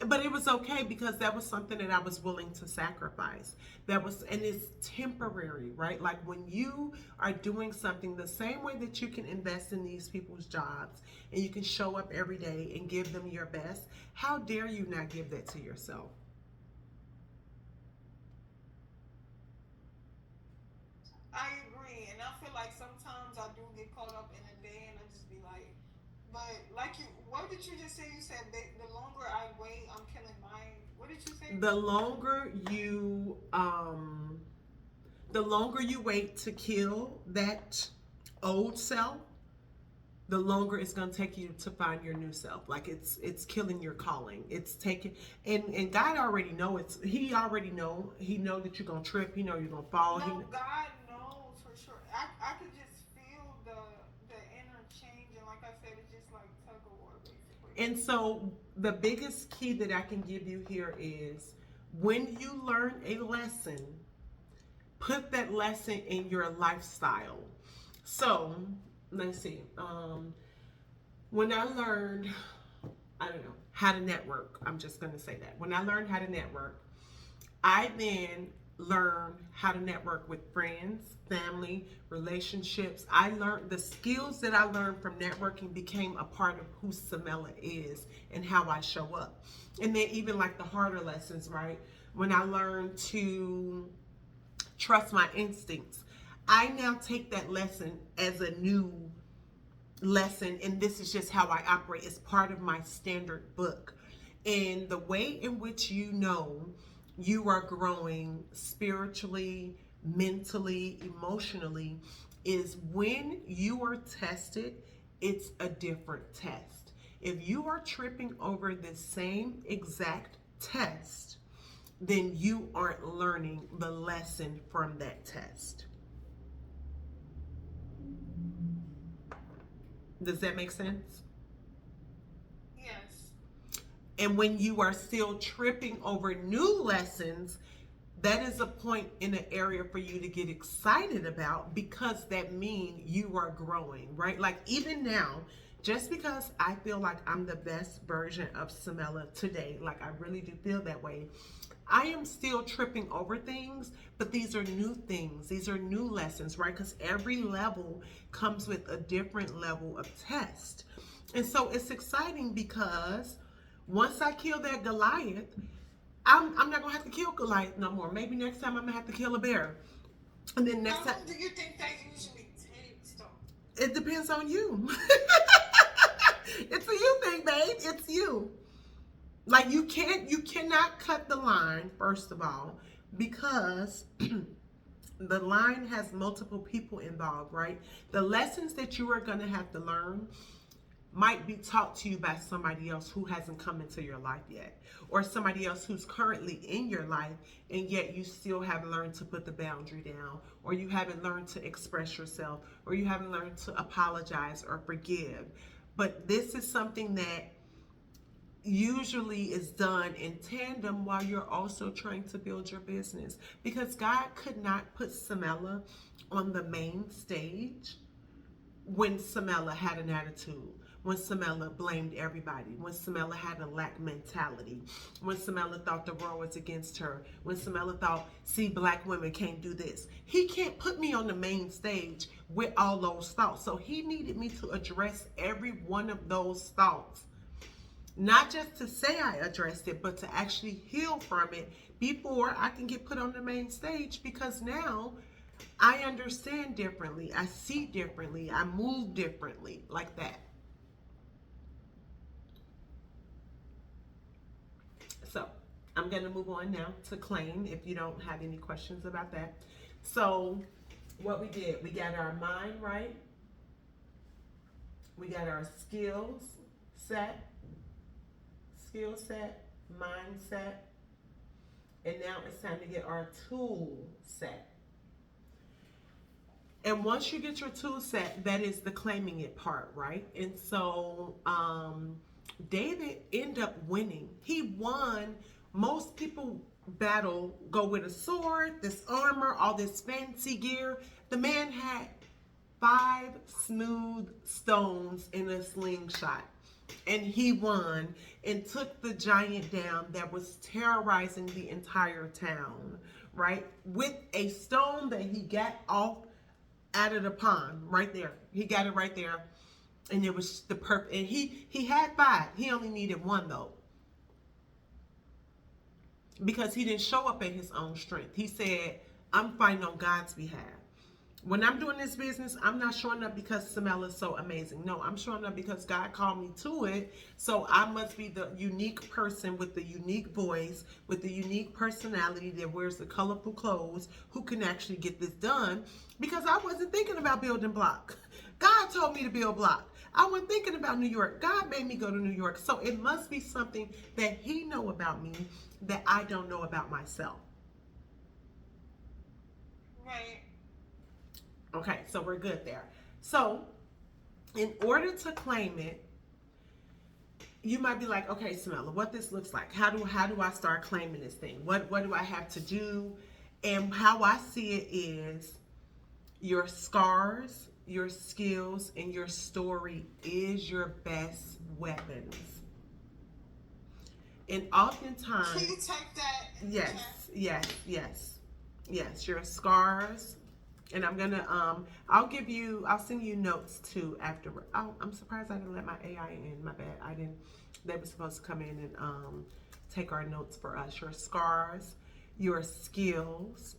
but it was okay because that was something that I was willing to sacrifice. And it's temporary, right? Like, when you are doing something the same way that you can invest in these people's jobs and you can show up every day and give them your best, how dare you not give that to yourself? I agree, and I feel like sometimes I do get caught up in a day and But like you, what did you just say? You said the longer I wait, I'm killing mine. What did you say? The longer you the longer you wait to kill that old self, the longer it's going to take you to find your new self. Like it's killing your calling. It's taking, and God already know, it's he already know, he know that you're going to trip, he know you're going to fall. No, God knows for sure. I could just feel the inner change, and like I said, it's just like tug of war, basically. And so the biggest key that I can give you here is, when you learn a lesson, put that lesson in your lifestyle. So let's see. When I learned, I don't know, how to network, I'm just going to say that. When I learned how to network, I then learned how to network with friends, family, relationships. I learned the skills that I learned from networking became a part of who Samela is and how I show up. And then even like the harder lessons, right? When I learned to trust my instincts, I now take that lesson as a new lesson, and this is just how I operate. It's part of my standard book. And the way in which you know you are growing spiritually, mentally, emotionally, is when you are tested, it's a different test. If you are tripping over the same exact test, then you aren't learning the lesson from that test. Does that make sense? Yes. And when you are still tripping over new lessons, that is a point in an area for you to get excited about, because that means you are growing, right? Like even now, just because I feel like I'm the best version of Samela today, like I really do feel that way, I am still tripping over things, but these are new things. These are new lessons, right? Because every level comes with a different level of test. And so it's exciting because once I kill that Goliath, I'm not gonna have to kill Goliath no more. Maybe next time I'm gonna have to kill a bear. And then next How time, long do you think that usually takes, though? it depends on you. It's a you thing, babe. It's you. Like you cannot cut the line, first of all, because the line has multiple people involved, right? The lessons that you are gonna have to learn might be taught to you by somebody else who hasn't come into your life yet, or somebody else who's currently in your life, and yet you still haven't learned to put the boundary down, or you haven't learned to express yourself, or you haven't learned to apologize or forgive. But this is something that usually is done in tandem while you're also trying to build your business, because God could not put Samela on the main stage when Samela had an attitude, when Samela blamed everybody, when Samela had a lack mentality, when Samela thought the world was against her, when Samela thought, see, black women can't do this. He can't put me on the main stage with all those thoughts. So he needed me to address every one of those thoughts. Not just to say I addressed it, but to actually heal from it before I can get put on the main stage, because now I understand differently, I see differently, I move differently, like that. So I'm going to move on now to claim, if you don't have any questions about that. So what we did, we got our mind right, we got our set, skill set, mindset, and now it's time to get our tool set. And once you get your tool set, that is the claiming it part, right? And so David ended up winning. He won. Most people battle go with a sword, this armor, all this fancy gear. The man had 5 smooth stones in a slingshot, and he won and took the giant down that was terrorizing the entire town, right? With a stone that he got off out of the pond, right there. He got it right there, and it was the perfect. And he had 5. He only needed 1 though, because he didn't show up at his own strength. He said, "I'm fighting on God's behalf." When I'm doing this business, I'm not showing up because Samela is so amazing. No, I'm showing up because God called me to it. So I must be the unique person with the unique voice, with the unique personality that wears the colorful clothes, who can actually get this done. Because I wasn't thinking about building block. God told me to build block. I wasn't thinking about New York. God made me go to New York. So it must be something that He know about me that I don't know about myself. Right. Okay, so we're good there. So, in order to claim it, you might be like, okay, Samela, what this looks like? How do I start claiming this thing? What do I have to do? And how I see it is your scars, your skills, and your story is your best weapons. And Can you oftentimes, type that in the yes, chat? yes, your scars. And I'm gonna I'll send you notes too afterward. Oh, I'm surprised I didn't let my AI in. My bad. I didn't. They were supposed to come in and take our notes for us. Your scars, your skills,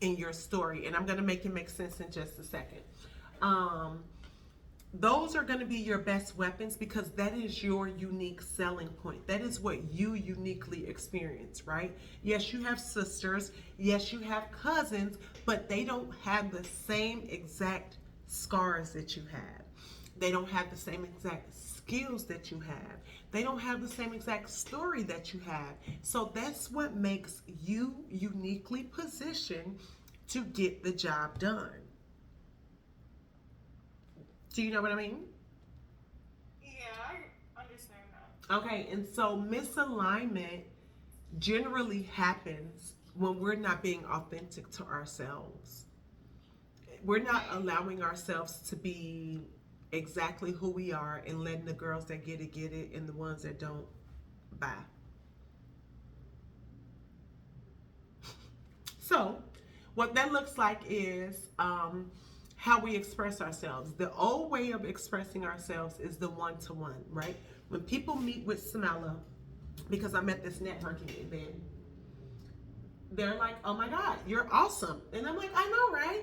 and your story. And I'm gonna make it make sense in just a second. Um, those are going to be your best weapons because that is your unique selling point. That is what you uniquely experience, right? Yes, you have sisters. Yes, you have cousins, but they don't have the same exact scars that you have. They don't have the same exact skills that you have. They don't have the same exact story that you have. So that's what makes you uniquely positioned to get the job done. Do you know what I mean? Yeah, I understand that. Okay, and so misalignment generally happens when we're not being authentic to ourselves. We're not Right. allowing ourselves to be exactly who we are and letting the girls that get it, and the ones that don't, bye. So, what that looks like is how we express ourselves. The old way of expressing ourselves is the one to one, right? When people meet with Samela, because I'm at this networking event, they're like, oh my God, you're awesome. And I'm like, I know, right?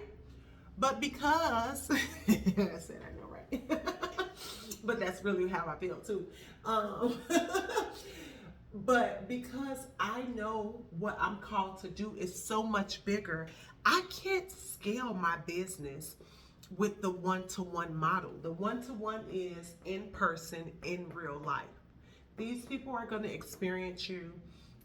But because, I said, I know, right? But that's really how I feel too. Um, but because I know what I'm called to do is so much bigger, I can't scale my business with the one to one model. The one to one is in person, in real life. These people are going to experience you,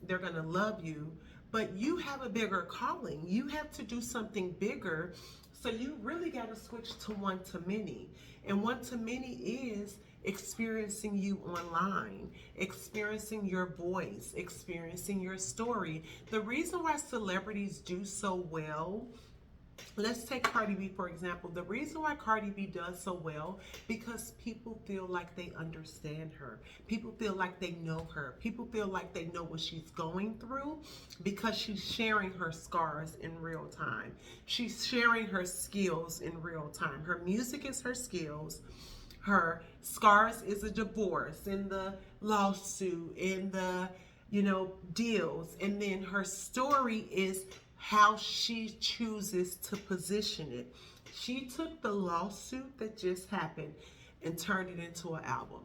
they're going to love you, but you have a bigger calling. You have to do something bigger. So you really got to switch to one to many. And one to many is experiencing you online, experiencing your voice, experiencing your story. The reason why celebrities do so well, let's take Cardi B for example. The reason why Cardi B does so well because people feel like they understand her. People feel like they know her. People feel like they know what she's going through because she's sharing her scars in real time. She's sharing her skills in real time. Her music is her skills. Her scars is a divorce and the lawsuit and the deals, and then her story is how she chooses to position it. She took the lawsuit that just happened and turned it into an album.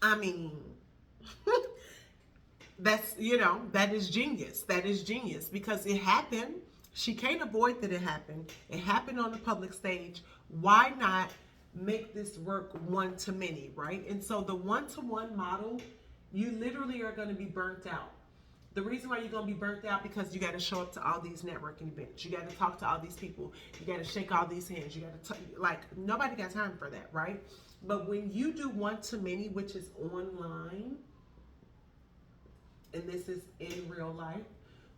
I mean, that is genius. That is genius because it happened. She can't avoid that it happened. It happened on the public stage. Why not make this work one to many, right? And so the one to one model, you literally are going to be burnt out. The reason why you're going to be burnt out because you got to show up to all these networking events. You got to talk to all these people. You got to shake all these hands. You got to nobody got time for that, right? But when you do one to many, which is online, and this is in real life,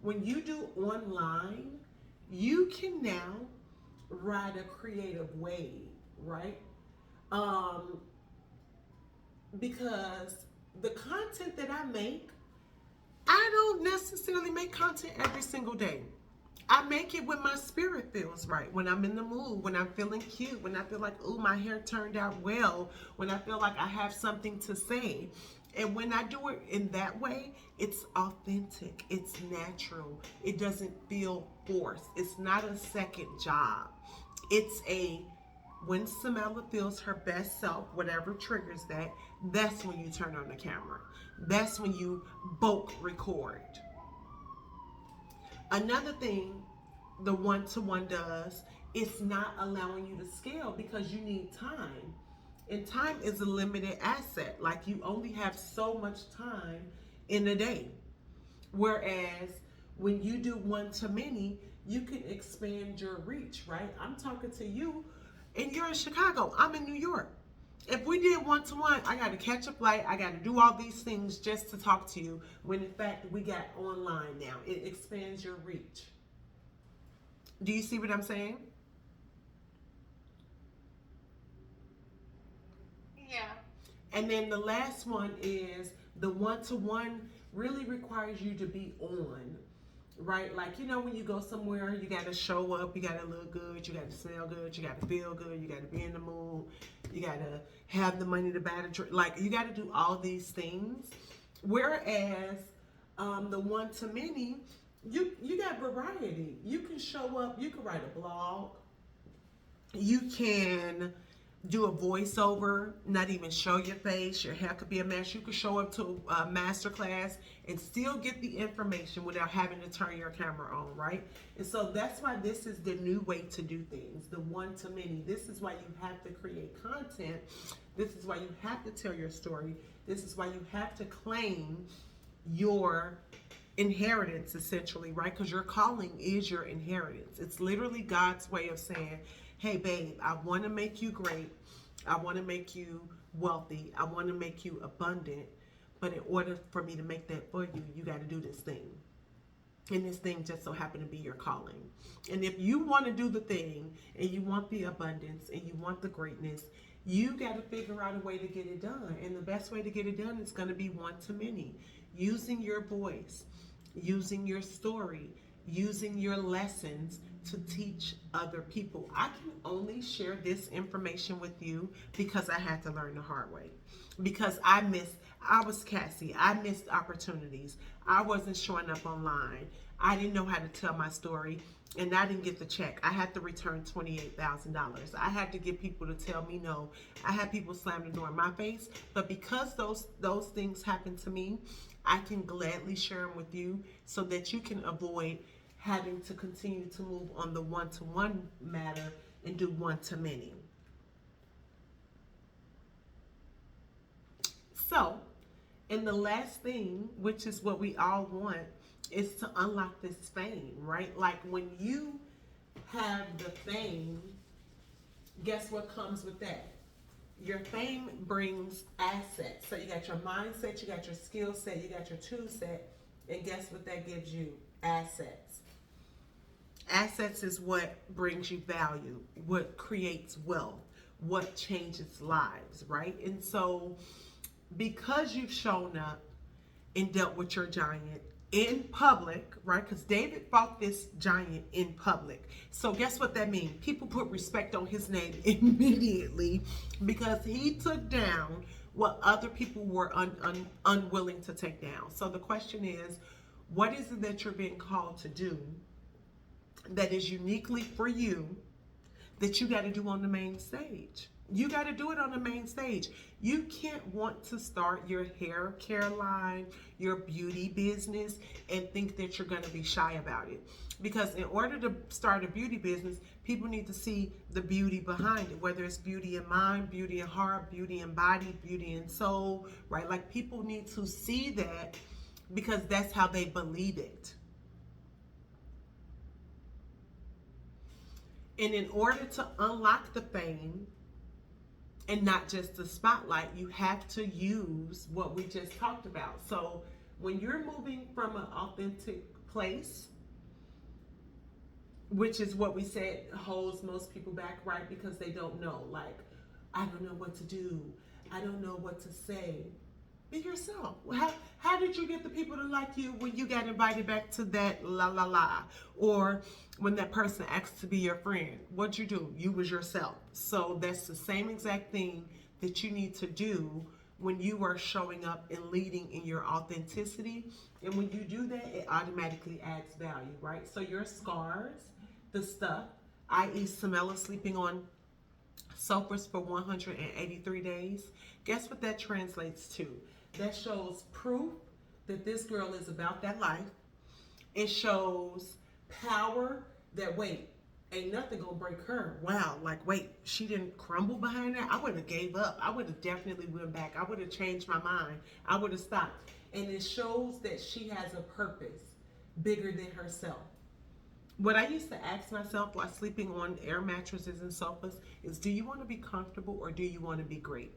when you do online, you can now ride a creative wave, right? Um, because the content that I make, I don't necessarily make content every single day. I make it when my spirit feels right, when I'm in the mood, when I'm feeling cute, when I feel like, oh, my hair turned out well, when I feel like I have something to say. And when I do it in that way, it's authentic, it's natural, it doesn't feel forced. It's not a second job. It's a when Samela feels her best self, whatever triggers that, that's when you turn on the camera. That's when you bulk record. Another thing the one-to-one does is not allowing you to scale because you need time. And time is a limited asset. Like you only have so much time in a day. Whereas when you do one to many, you can expand your reach, right? I'm talking to you and you're in Chicago. I'm in New York. If we did one to one, I got to catch a flight. I got to do all these things just to talk to you. When in fact, we got online now. It expands your reach. Do you see what I'm saying? Yeah. And then the last one is the one to one really requires you to be on, right? Like, you know, when you go somewhere, you got to show up, you got to look good, you got to smell good, you got to feel good, you got to be in the mood, you got to have the money to buy the drink. Like, you got to do all these things. Whereas the one to many, you got variety. You can show up, you can write a blog, you can do a voiceover, not even show your face. Your hair could be a mess. You could show up to a master class and still get the information without having to turn your camera on, right? And so that's why this is the new way to do things, the one to many. This is why you have to create content. This is why you have to tell your story. This is why you have to claim your inheritance, essentially, right? Because your calling is your inheritance. It's literally God's way of saying, hey, babe, I want to make you great. I want to make you wealthy. I want to make you abundant. But in order for me to make that for you, you got to do this thing. And this thing just so happened to be your calling. And if you want to do the thing and you want the abundance and you want the greatness, you got to figure out a way to get it done. And the best way to get it done is going to be one to many. Using your voice, using your story, using your lessons to teach other people. I can only share this information with you because I had to learn the hard way. Because I was Cassie. I missed opportunities. I wasn't showing up online. I didn't know how to tell my story, and I didn't get the check. I had to return $28,000. I had to get people to tell me no. I had people slam the door in my face. But because those things happened to me, I can gladly share them with you so that you can avoid having to continue to move on the one-to-one matter and do one-to-many. So, and the last thing, which is what we all want, is to unlock this fame, right? Like when you have the fame, guess what comes with that? Your fame brings assets. So you got your mindset, you got your skill set, you got your tool set, and guess what that gives you? Assets. Assets is what brings you value, what creates wealth, what changes lives, right? And so because you've shown up and dealt with your giant in public, right? Because David fought this giant in public. So guess what that means? People put respect on his name immediately because he took down what other people were unwilling to take down. So the question is, what is it that you're being called to do that is uniquely for you that you got to do on the main stage? You got to do it on the main stage. You can't want to start your hair care line, your beauty business, and think that you're going to be shy about it. Because in order to start a beauty business, people need to see the beauty behind it, whether it's beauty in mind, beauty in heart, beauty in body, beauty in soul, right? Like people need to see that because that's how they believe it. And in order to unlock the fame, and not just the spotlight, you have to use what we just talked about. So when you're moving from an authentic place, which is what we said holds most people back, right? Because they don't know, like, I don't know what to do. I don't know what to say. Be yourself. How did you get the people to like you when you got invited back to that la la la? Or when that person asked to be your friend? What'd you do? You was yourself. So that's the same exact thing that you need to do when you are showing up and leading in your authenticity. And when you do that, it automatically adds value, right? So your scars, the stuff, i.e., Samela sleeping on sofas for 183 days, guess what that translates to? That shows proof that this girl is about that life. It shows power that, wait, ain't nothing gonna break her. Wow, like, wait, she didn't crumble behind that. I would have gave up. I would have definitely went back. I would have changed my mind. I would have stopped. And it shows that she has a purpose bigger than herself. What I used to ask myself while sleeping on air mattresses and sofas is, do you want to be comfortable or do you want to be great?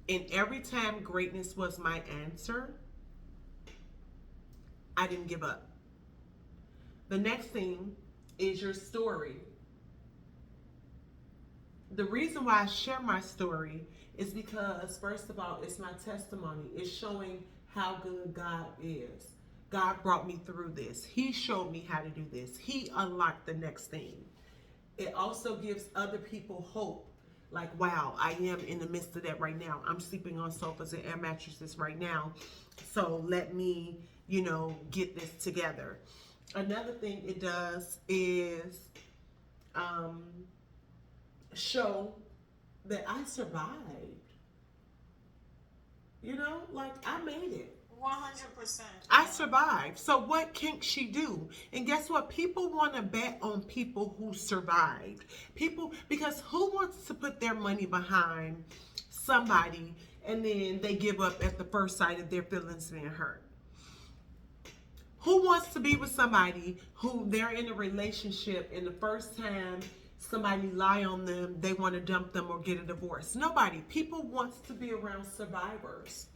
And every time greatness was my answer, I didn't give up. The next thing is your story. The reason why I share my story is because, first of all, it's my testimony. It's showing how good God is. God brought me through this. He showed me how to do this. He unlocked the next thing. It also gives other people hope. Like, wow, I am in the midst of that right now. I'm sleeping on sofas and air mattresses right now. So let me, get this together. Another thing it does is show that I survived. Like, I made it. 100%. I survived. So what can she do? And guess what? People want to bet on people who survived. Because who wants to put their money behind somebody and then they give up at the first sight of their feelings being hurt? Who wants to be with somebody who they're in a relationship and the first time somebody lie on them, they want to dump them or get a divorce? Nobody. People wants to be around survivors.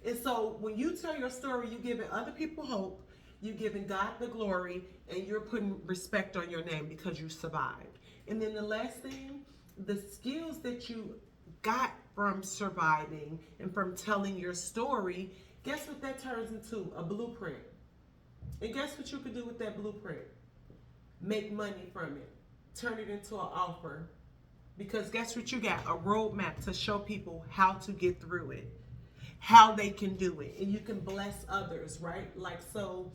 And so when you tell your story, you're giving other people hope, you're giving God the glory, and you're putting respect on your name because you survived. And then the last thing, the skills that you got from surviving and from telling your story, guess what that turns into? A blueprint. And guess what you can do with that blueprint? Make money from it. Turn it into an offer. Because guess what you got? A roadmap to show people how to get through it, how they can do it, and you can bless others, right? Like, so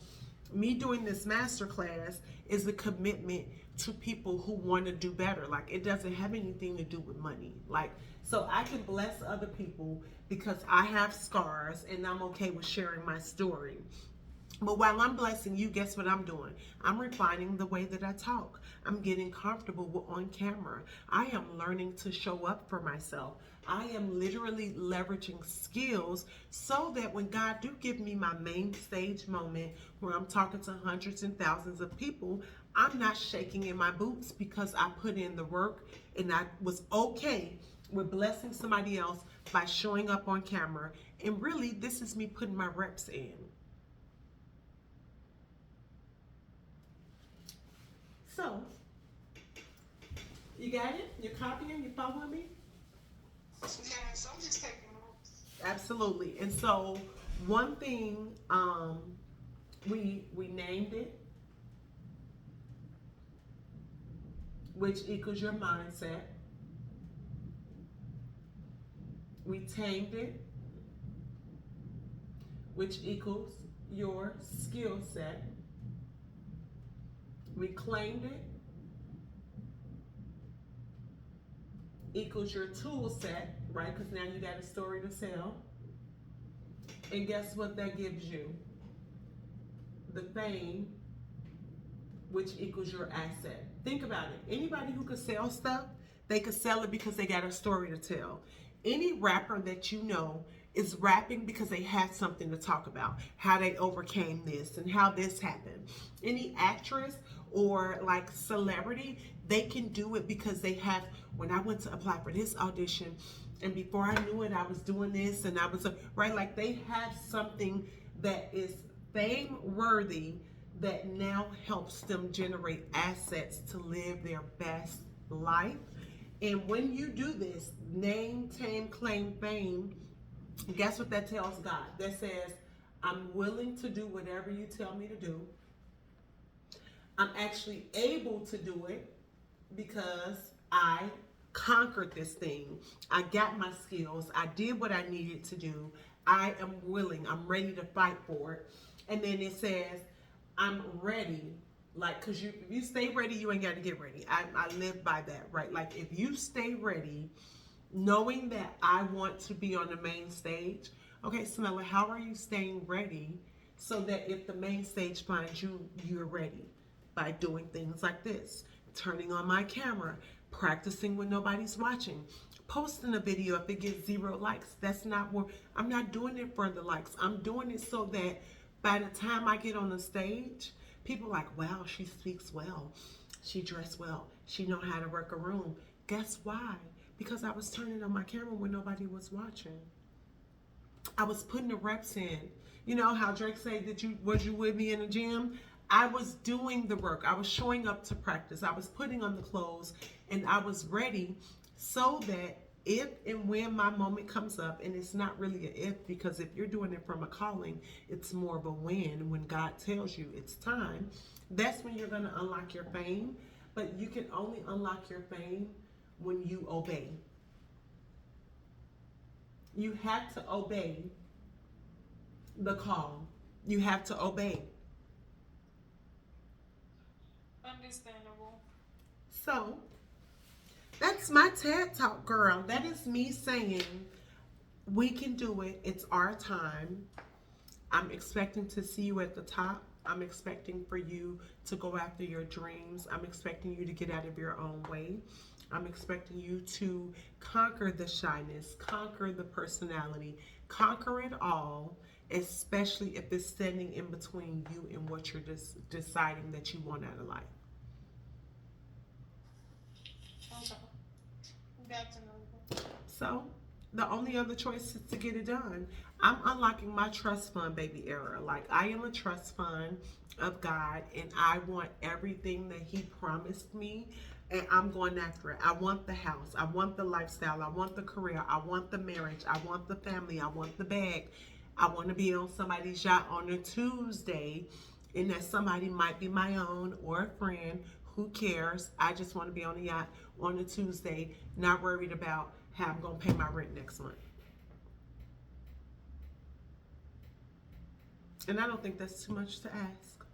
me doing this masterclass is a commitment to people who want to do better. Like, it doesn't have anything to do with money. Like, so I can bless other people because I have scars and I'm okay with sharing my story. But while I'm blessing you, guess what I'm doing? I'm refining the way that I talk. I'm getting comfortable on camera. I am learning to show up for myself. I am literally leveraging skills so that when God do give me my main stage moment where I'm talking to hundreds and thousands of people, I'm not shaking in my boots because I put in the work and I was okay with blessing somebody else by showing up on camera. And really, this is me putting my reps in. So, you got it? You're copying? You following me? Yes, I'm just taking notes. Absolutely. And so, one thing, we named it, which equals your mindset. We tamed it, which equals your skill set. We claimed it, equals your tool set, right? Because now you got a story to tell. And guess what that gives you? The fame, which equals your asset. Think about it. Anybody who could sell stuff, they could sell it because they got a story to tell. Any rapper that you know is rapping because they had something to talk about, how they overcame this and how this happened. Any actress or like celebrity, they can do it because they have, when I went to apply for this audition and before I knew it, I was doing this and I was, right? Like they have something that is fame worthy that now helps them generate assets to live their best life. And when you do this, name, tame, claim fame, guess what that tells God? That says, I'm willing to do whatever you tell me to do. I'm actually able to do it because I conquered this thing. I got my skills. I did what I needed to do. I am willing. I'm ready to fight for it. And then it says, I'm ready. Like, because if you stay ready, you ain't got to get ready. I live by that, right? Like, if you stay ready, knowing that I want to be on the main stage, okay, Smella, how are you staying ready so that if the main stage finds you, you're ready? By doing things like this, turning on my camera, practicing when nobody's watching, posting a video if it gets 0 likes. That's not what I'm not doing it for the likes. I'm doing it so that by the time I get on the stage, people are like, wow, she speaks well. She dressed well. She know how to work a room. Guess why? Because I was turning on my camera when nobody was watching. I was putting the reps in. You know how Drake said that was you with me in the gym? I was doing the work. I was showing up to practice. I was putting on the clothes and I was ready so that if and when my moment comes up, and it's not really an if, because if you're doing it from a calling, it's more of a when God tells you it's time, that's when you're going to unlock your fame. But you can only unlock your fame when you obey. You have to obey the call. You have to obey. Understandable. So, that's my TED Talk, girl. That is me saying we can do it. It's our time. I'm expecting to see you at the top. I'm expecting for you to go after your dreams. I'm expecting you to get out of your own way. I'm expecting you to conquer the shyness, conquer the personality, conquer it all, especially if it's standing in between you and what you're just deciding that you want out of life. Okay. Definitely. So, the only other choice is to get it done. I'm unlocking my trust fund baby era. Like, I am a trust fund of God, and I want everything that He promised me, and I'm going after it. I want the house. I want the lifestyle. I want the career. I want the marriage. I want the family. I want the bag. I want to be on somebody's yacht on a Tuesday, and that somebody might be my own or a friend. Who cares? I just want to be on a yacht on a Tuesday, not worried about how I'm going to pay my rent next month. And I don't think that's too much to ask.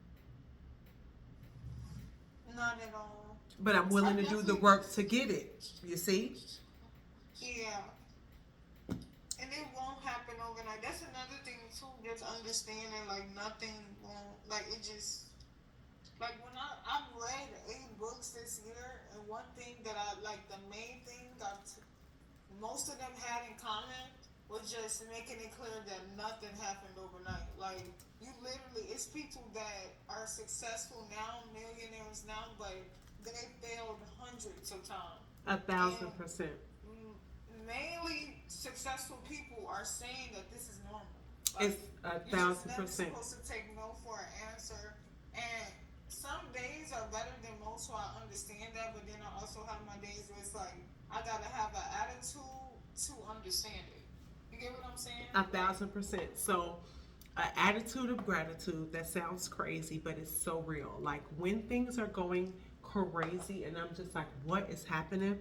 Not at all. But I'm willing to do the work to get it. You see? Yeah. And it won't happen overnight. That's another thing too, just understanding like nothing won't, like it just, like when I've read 8 books this year, and one thing that I like, the main thing that most of them had in common was just making it clear that nothing happened overnight. Like, you literally, it's people that are successful now, millionaires now, but they failed hundreds of times. 1,000%. Mainly successful people are saying that this is normal. Like, It's you're just never 1,000%. supposed to take no for an answer. And some days are better than most, so I understand that. But then I also have my days where it's like I gotta have an attitude to understand it. You get what I'm saying? 1,000%. So, an attitude of gratitude, that sounds crazy, but it's so real. Like, when things are going crazy and I'm just like, what is happening?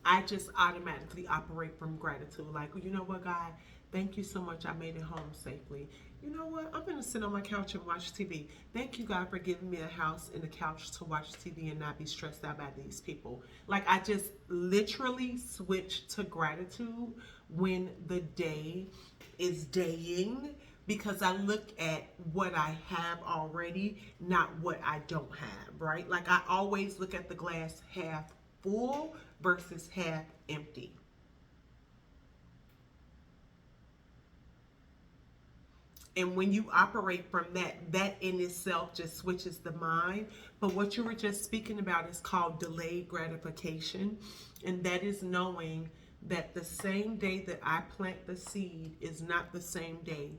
I just automatically operate from gratitude. Like, you know what, God, thank you so much. I made it home safely. You know what? I'm going to sit on my couch and watch TV. Thank you, God, for giving me a house and a couch to watch TV and not be stressed out by these people. Like, I just literally switch to gratitude when the day is daying, because I look at what I have already, not what I don't have, right? Like, I always look at the glass half full versus half empty. And when you operate from that in itself just switches the mind. But what you were just speaking about is called delayed gratification. And that is knowing that the same day that I plant the seed is not the same day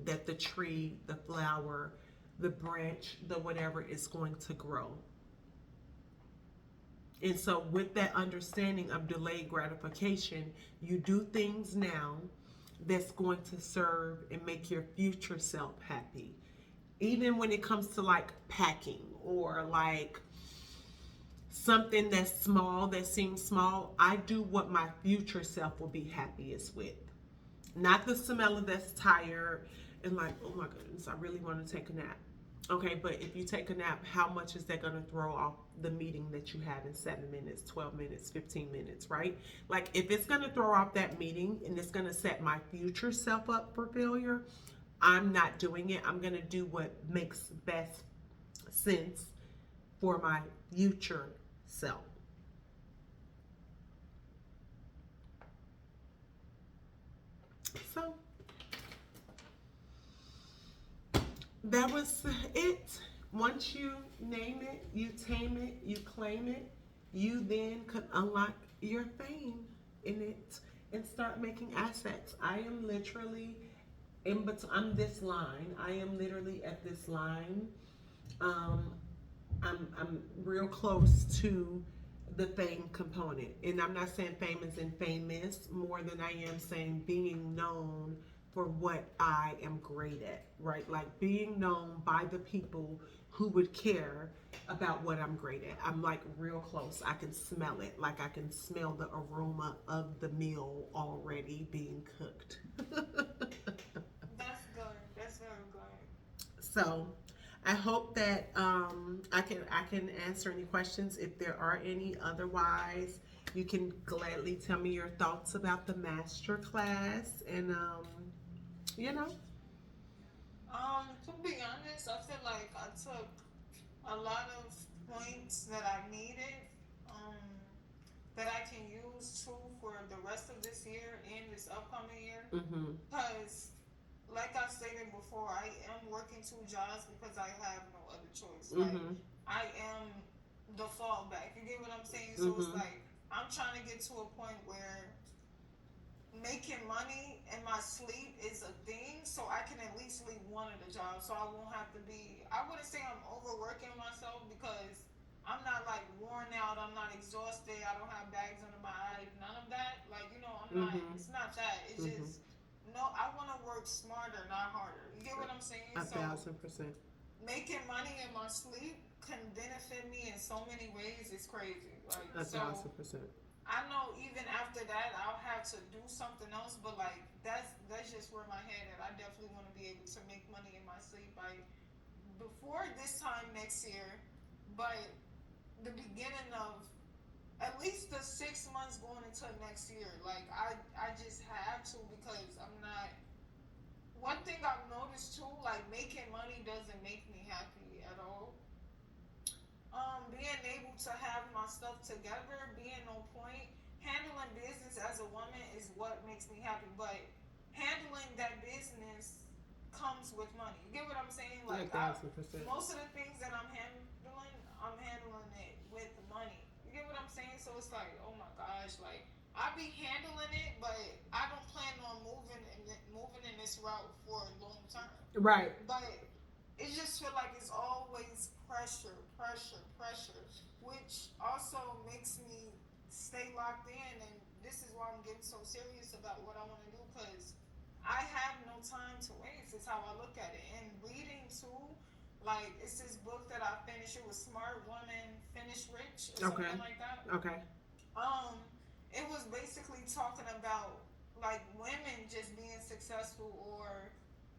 that the tree, the flower, the branch, the whatever is going to grow. And so with that understanding of delayed gratification, you do things now that's going to serve and make your future self happy. Even when it comes to like packing or like something that's small, that seems small, I do what my future self will be happiest with. Not the Samela that's tired and like, oh my goodness, I really want to take a nap. Okay, but if you take a nap, how much is that going to throw off the meeting that you had in 7 minutes, 12 minutes, 15 minutes, right? Like, if it's going to throw off that meeting and it's going to set my future self up for failure, I'm not doing it. I'm going to do what makes best sense for my future self. So that was it. Once you name it, you tame it, you claim it, you then could unlock your fame in it and start making assets. I am literally in between. I'm this line. I am literally at this line. Um, I'm real close to the fame component, and I'm not saying fame is in famous more than I am saying being known for what I am great at, right? Like being known by the people who would care about what I'm great at. I'm like real close. I can smell it. Like I can smell the aroma of the meal already being cooked. That's good. That's very good. So I hope that I can answer any questions if there are any. Otherwise, you can gladly tell me your thoughts about the master class, and you know. To be honest, I feel like I took a lot of points that I needed, um, that I can use too for the rest of this year and this upcoming year. Mhm. Because, like I stated before, I am working 2 jobs because I have no other choice. Like, Mhm. I am the fallback. You get what I'm saying? So it's Mhm. like, I'm trying to get to a point where making money in my sleep is a thing, so I can at least leave one of the jobs, so I won't have to be. I wouldn't say I'm overworking myself because I'm not like worn out. I'm not exhausted. I don't have bags under my eyes. None of that. Like I'm not. Mhm. It's not that. It's Mhm. just no. I want to work smarter, not harder. You get what I'm saying? A So 1000%. making money in my sleep can benefit me in so many ways. It's crazy. Like A so. 1000%. I know even after that I'll have to do something else, but like that's just where my head at. I definitely want to be able to make money in my sleep by before this time next year, but the beginning of at least the 6 months going into next year. Like I just have to because I'm not. One thing I've noticed too, like making money doesn't make me happy at all. Being able to have my stuff together, being on point, handling business as a woman is what makes me happy. But handling that business comes with money. You get what I'm saying? A Like thousand percent. most of the things that I'm handling it with money. You get what I'm saying? So it's like, oh my gosh, like I be handling it, but I don't plan on moving in this route for a long term. Right. But it just feel like it's always pressure, pressure, pressure, which also makes me stay locked in. And this is why I'm getting so serious about what I want to do because I have no time to waste. It's how I look at it. And reading too, like it's this book that I finished. It was Smart Woman Finish Rich or Okay. something like that. Okay. Um, it was basically talking about like women just being successful or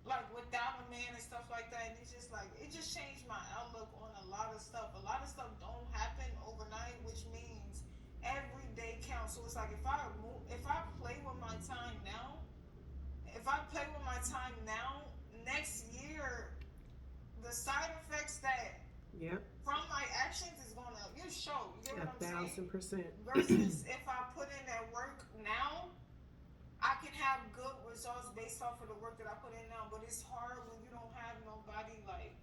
like without a man and stuff like that. And it's just like it just changed my outlook on a lot of stuff. A lot of stuff don't happen overnight, which means every day counts. So it's like if I play with my time now, if I play with my time now, next year the side effects that Yep. from my actions is gonna you show. You get A what I'm saying? thousand percent. Versus if I put in that work now, I can have good results based off of the work that I put in now. But it's hard when you don't have nobody like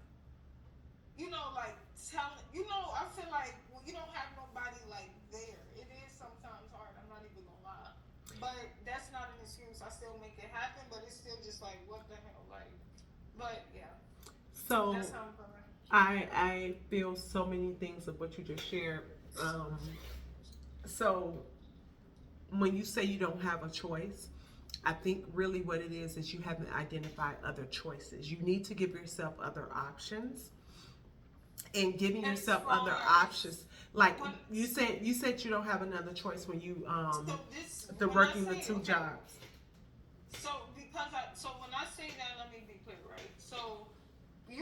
like telling. I feel like when you don't have nobody like there, it is sometimes hard. I'm not even gonna lie. But that's not an excuse. I still make it happen, but it's still just like what the hell, like. But yeah, So that's how I'm feeling. I feel so many things of what you just shared. Um, so when you say you don't have a choice, I think really what it is you haven't identified other choices. You need to give yourself other options, and giving As yourself other far as options. Like when you said you don't have another choice when you so this the when I working the say two okay, jobs. so because I so when I say that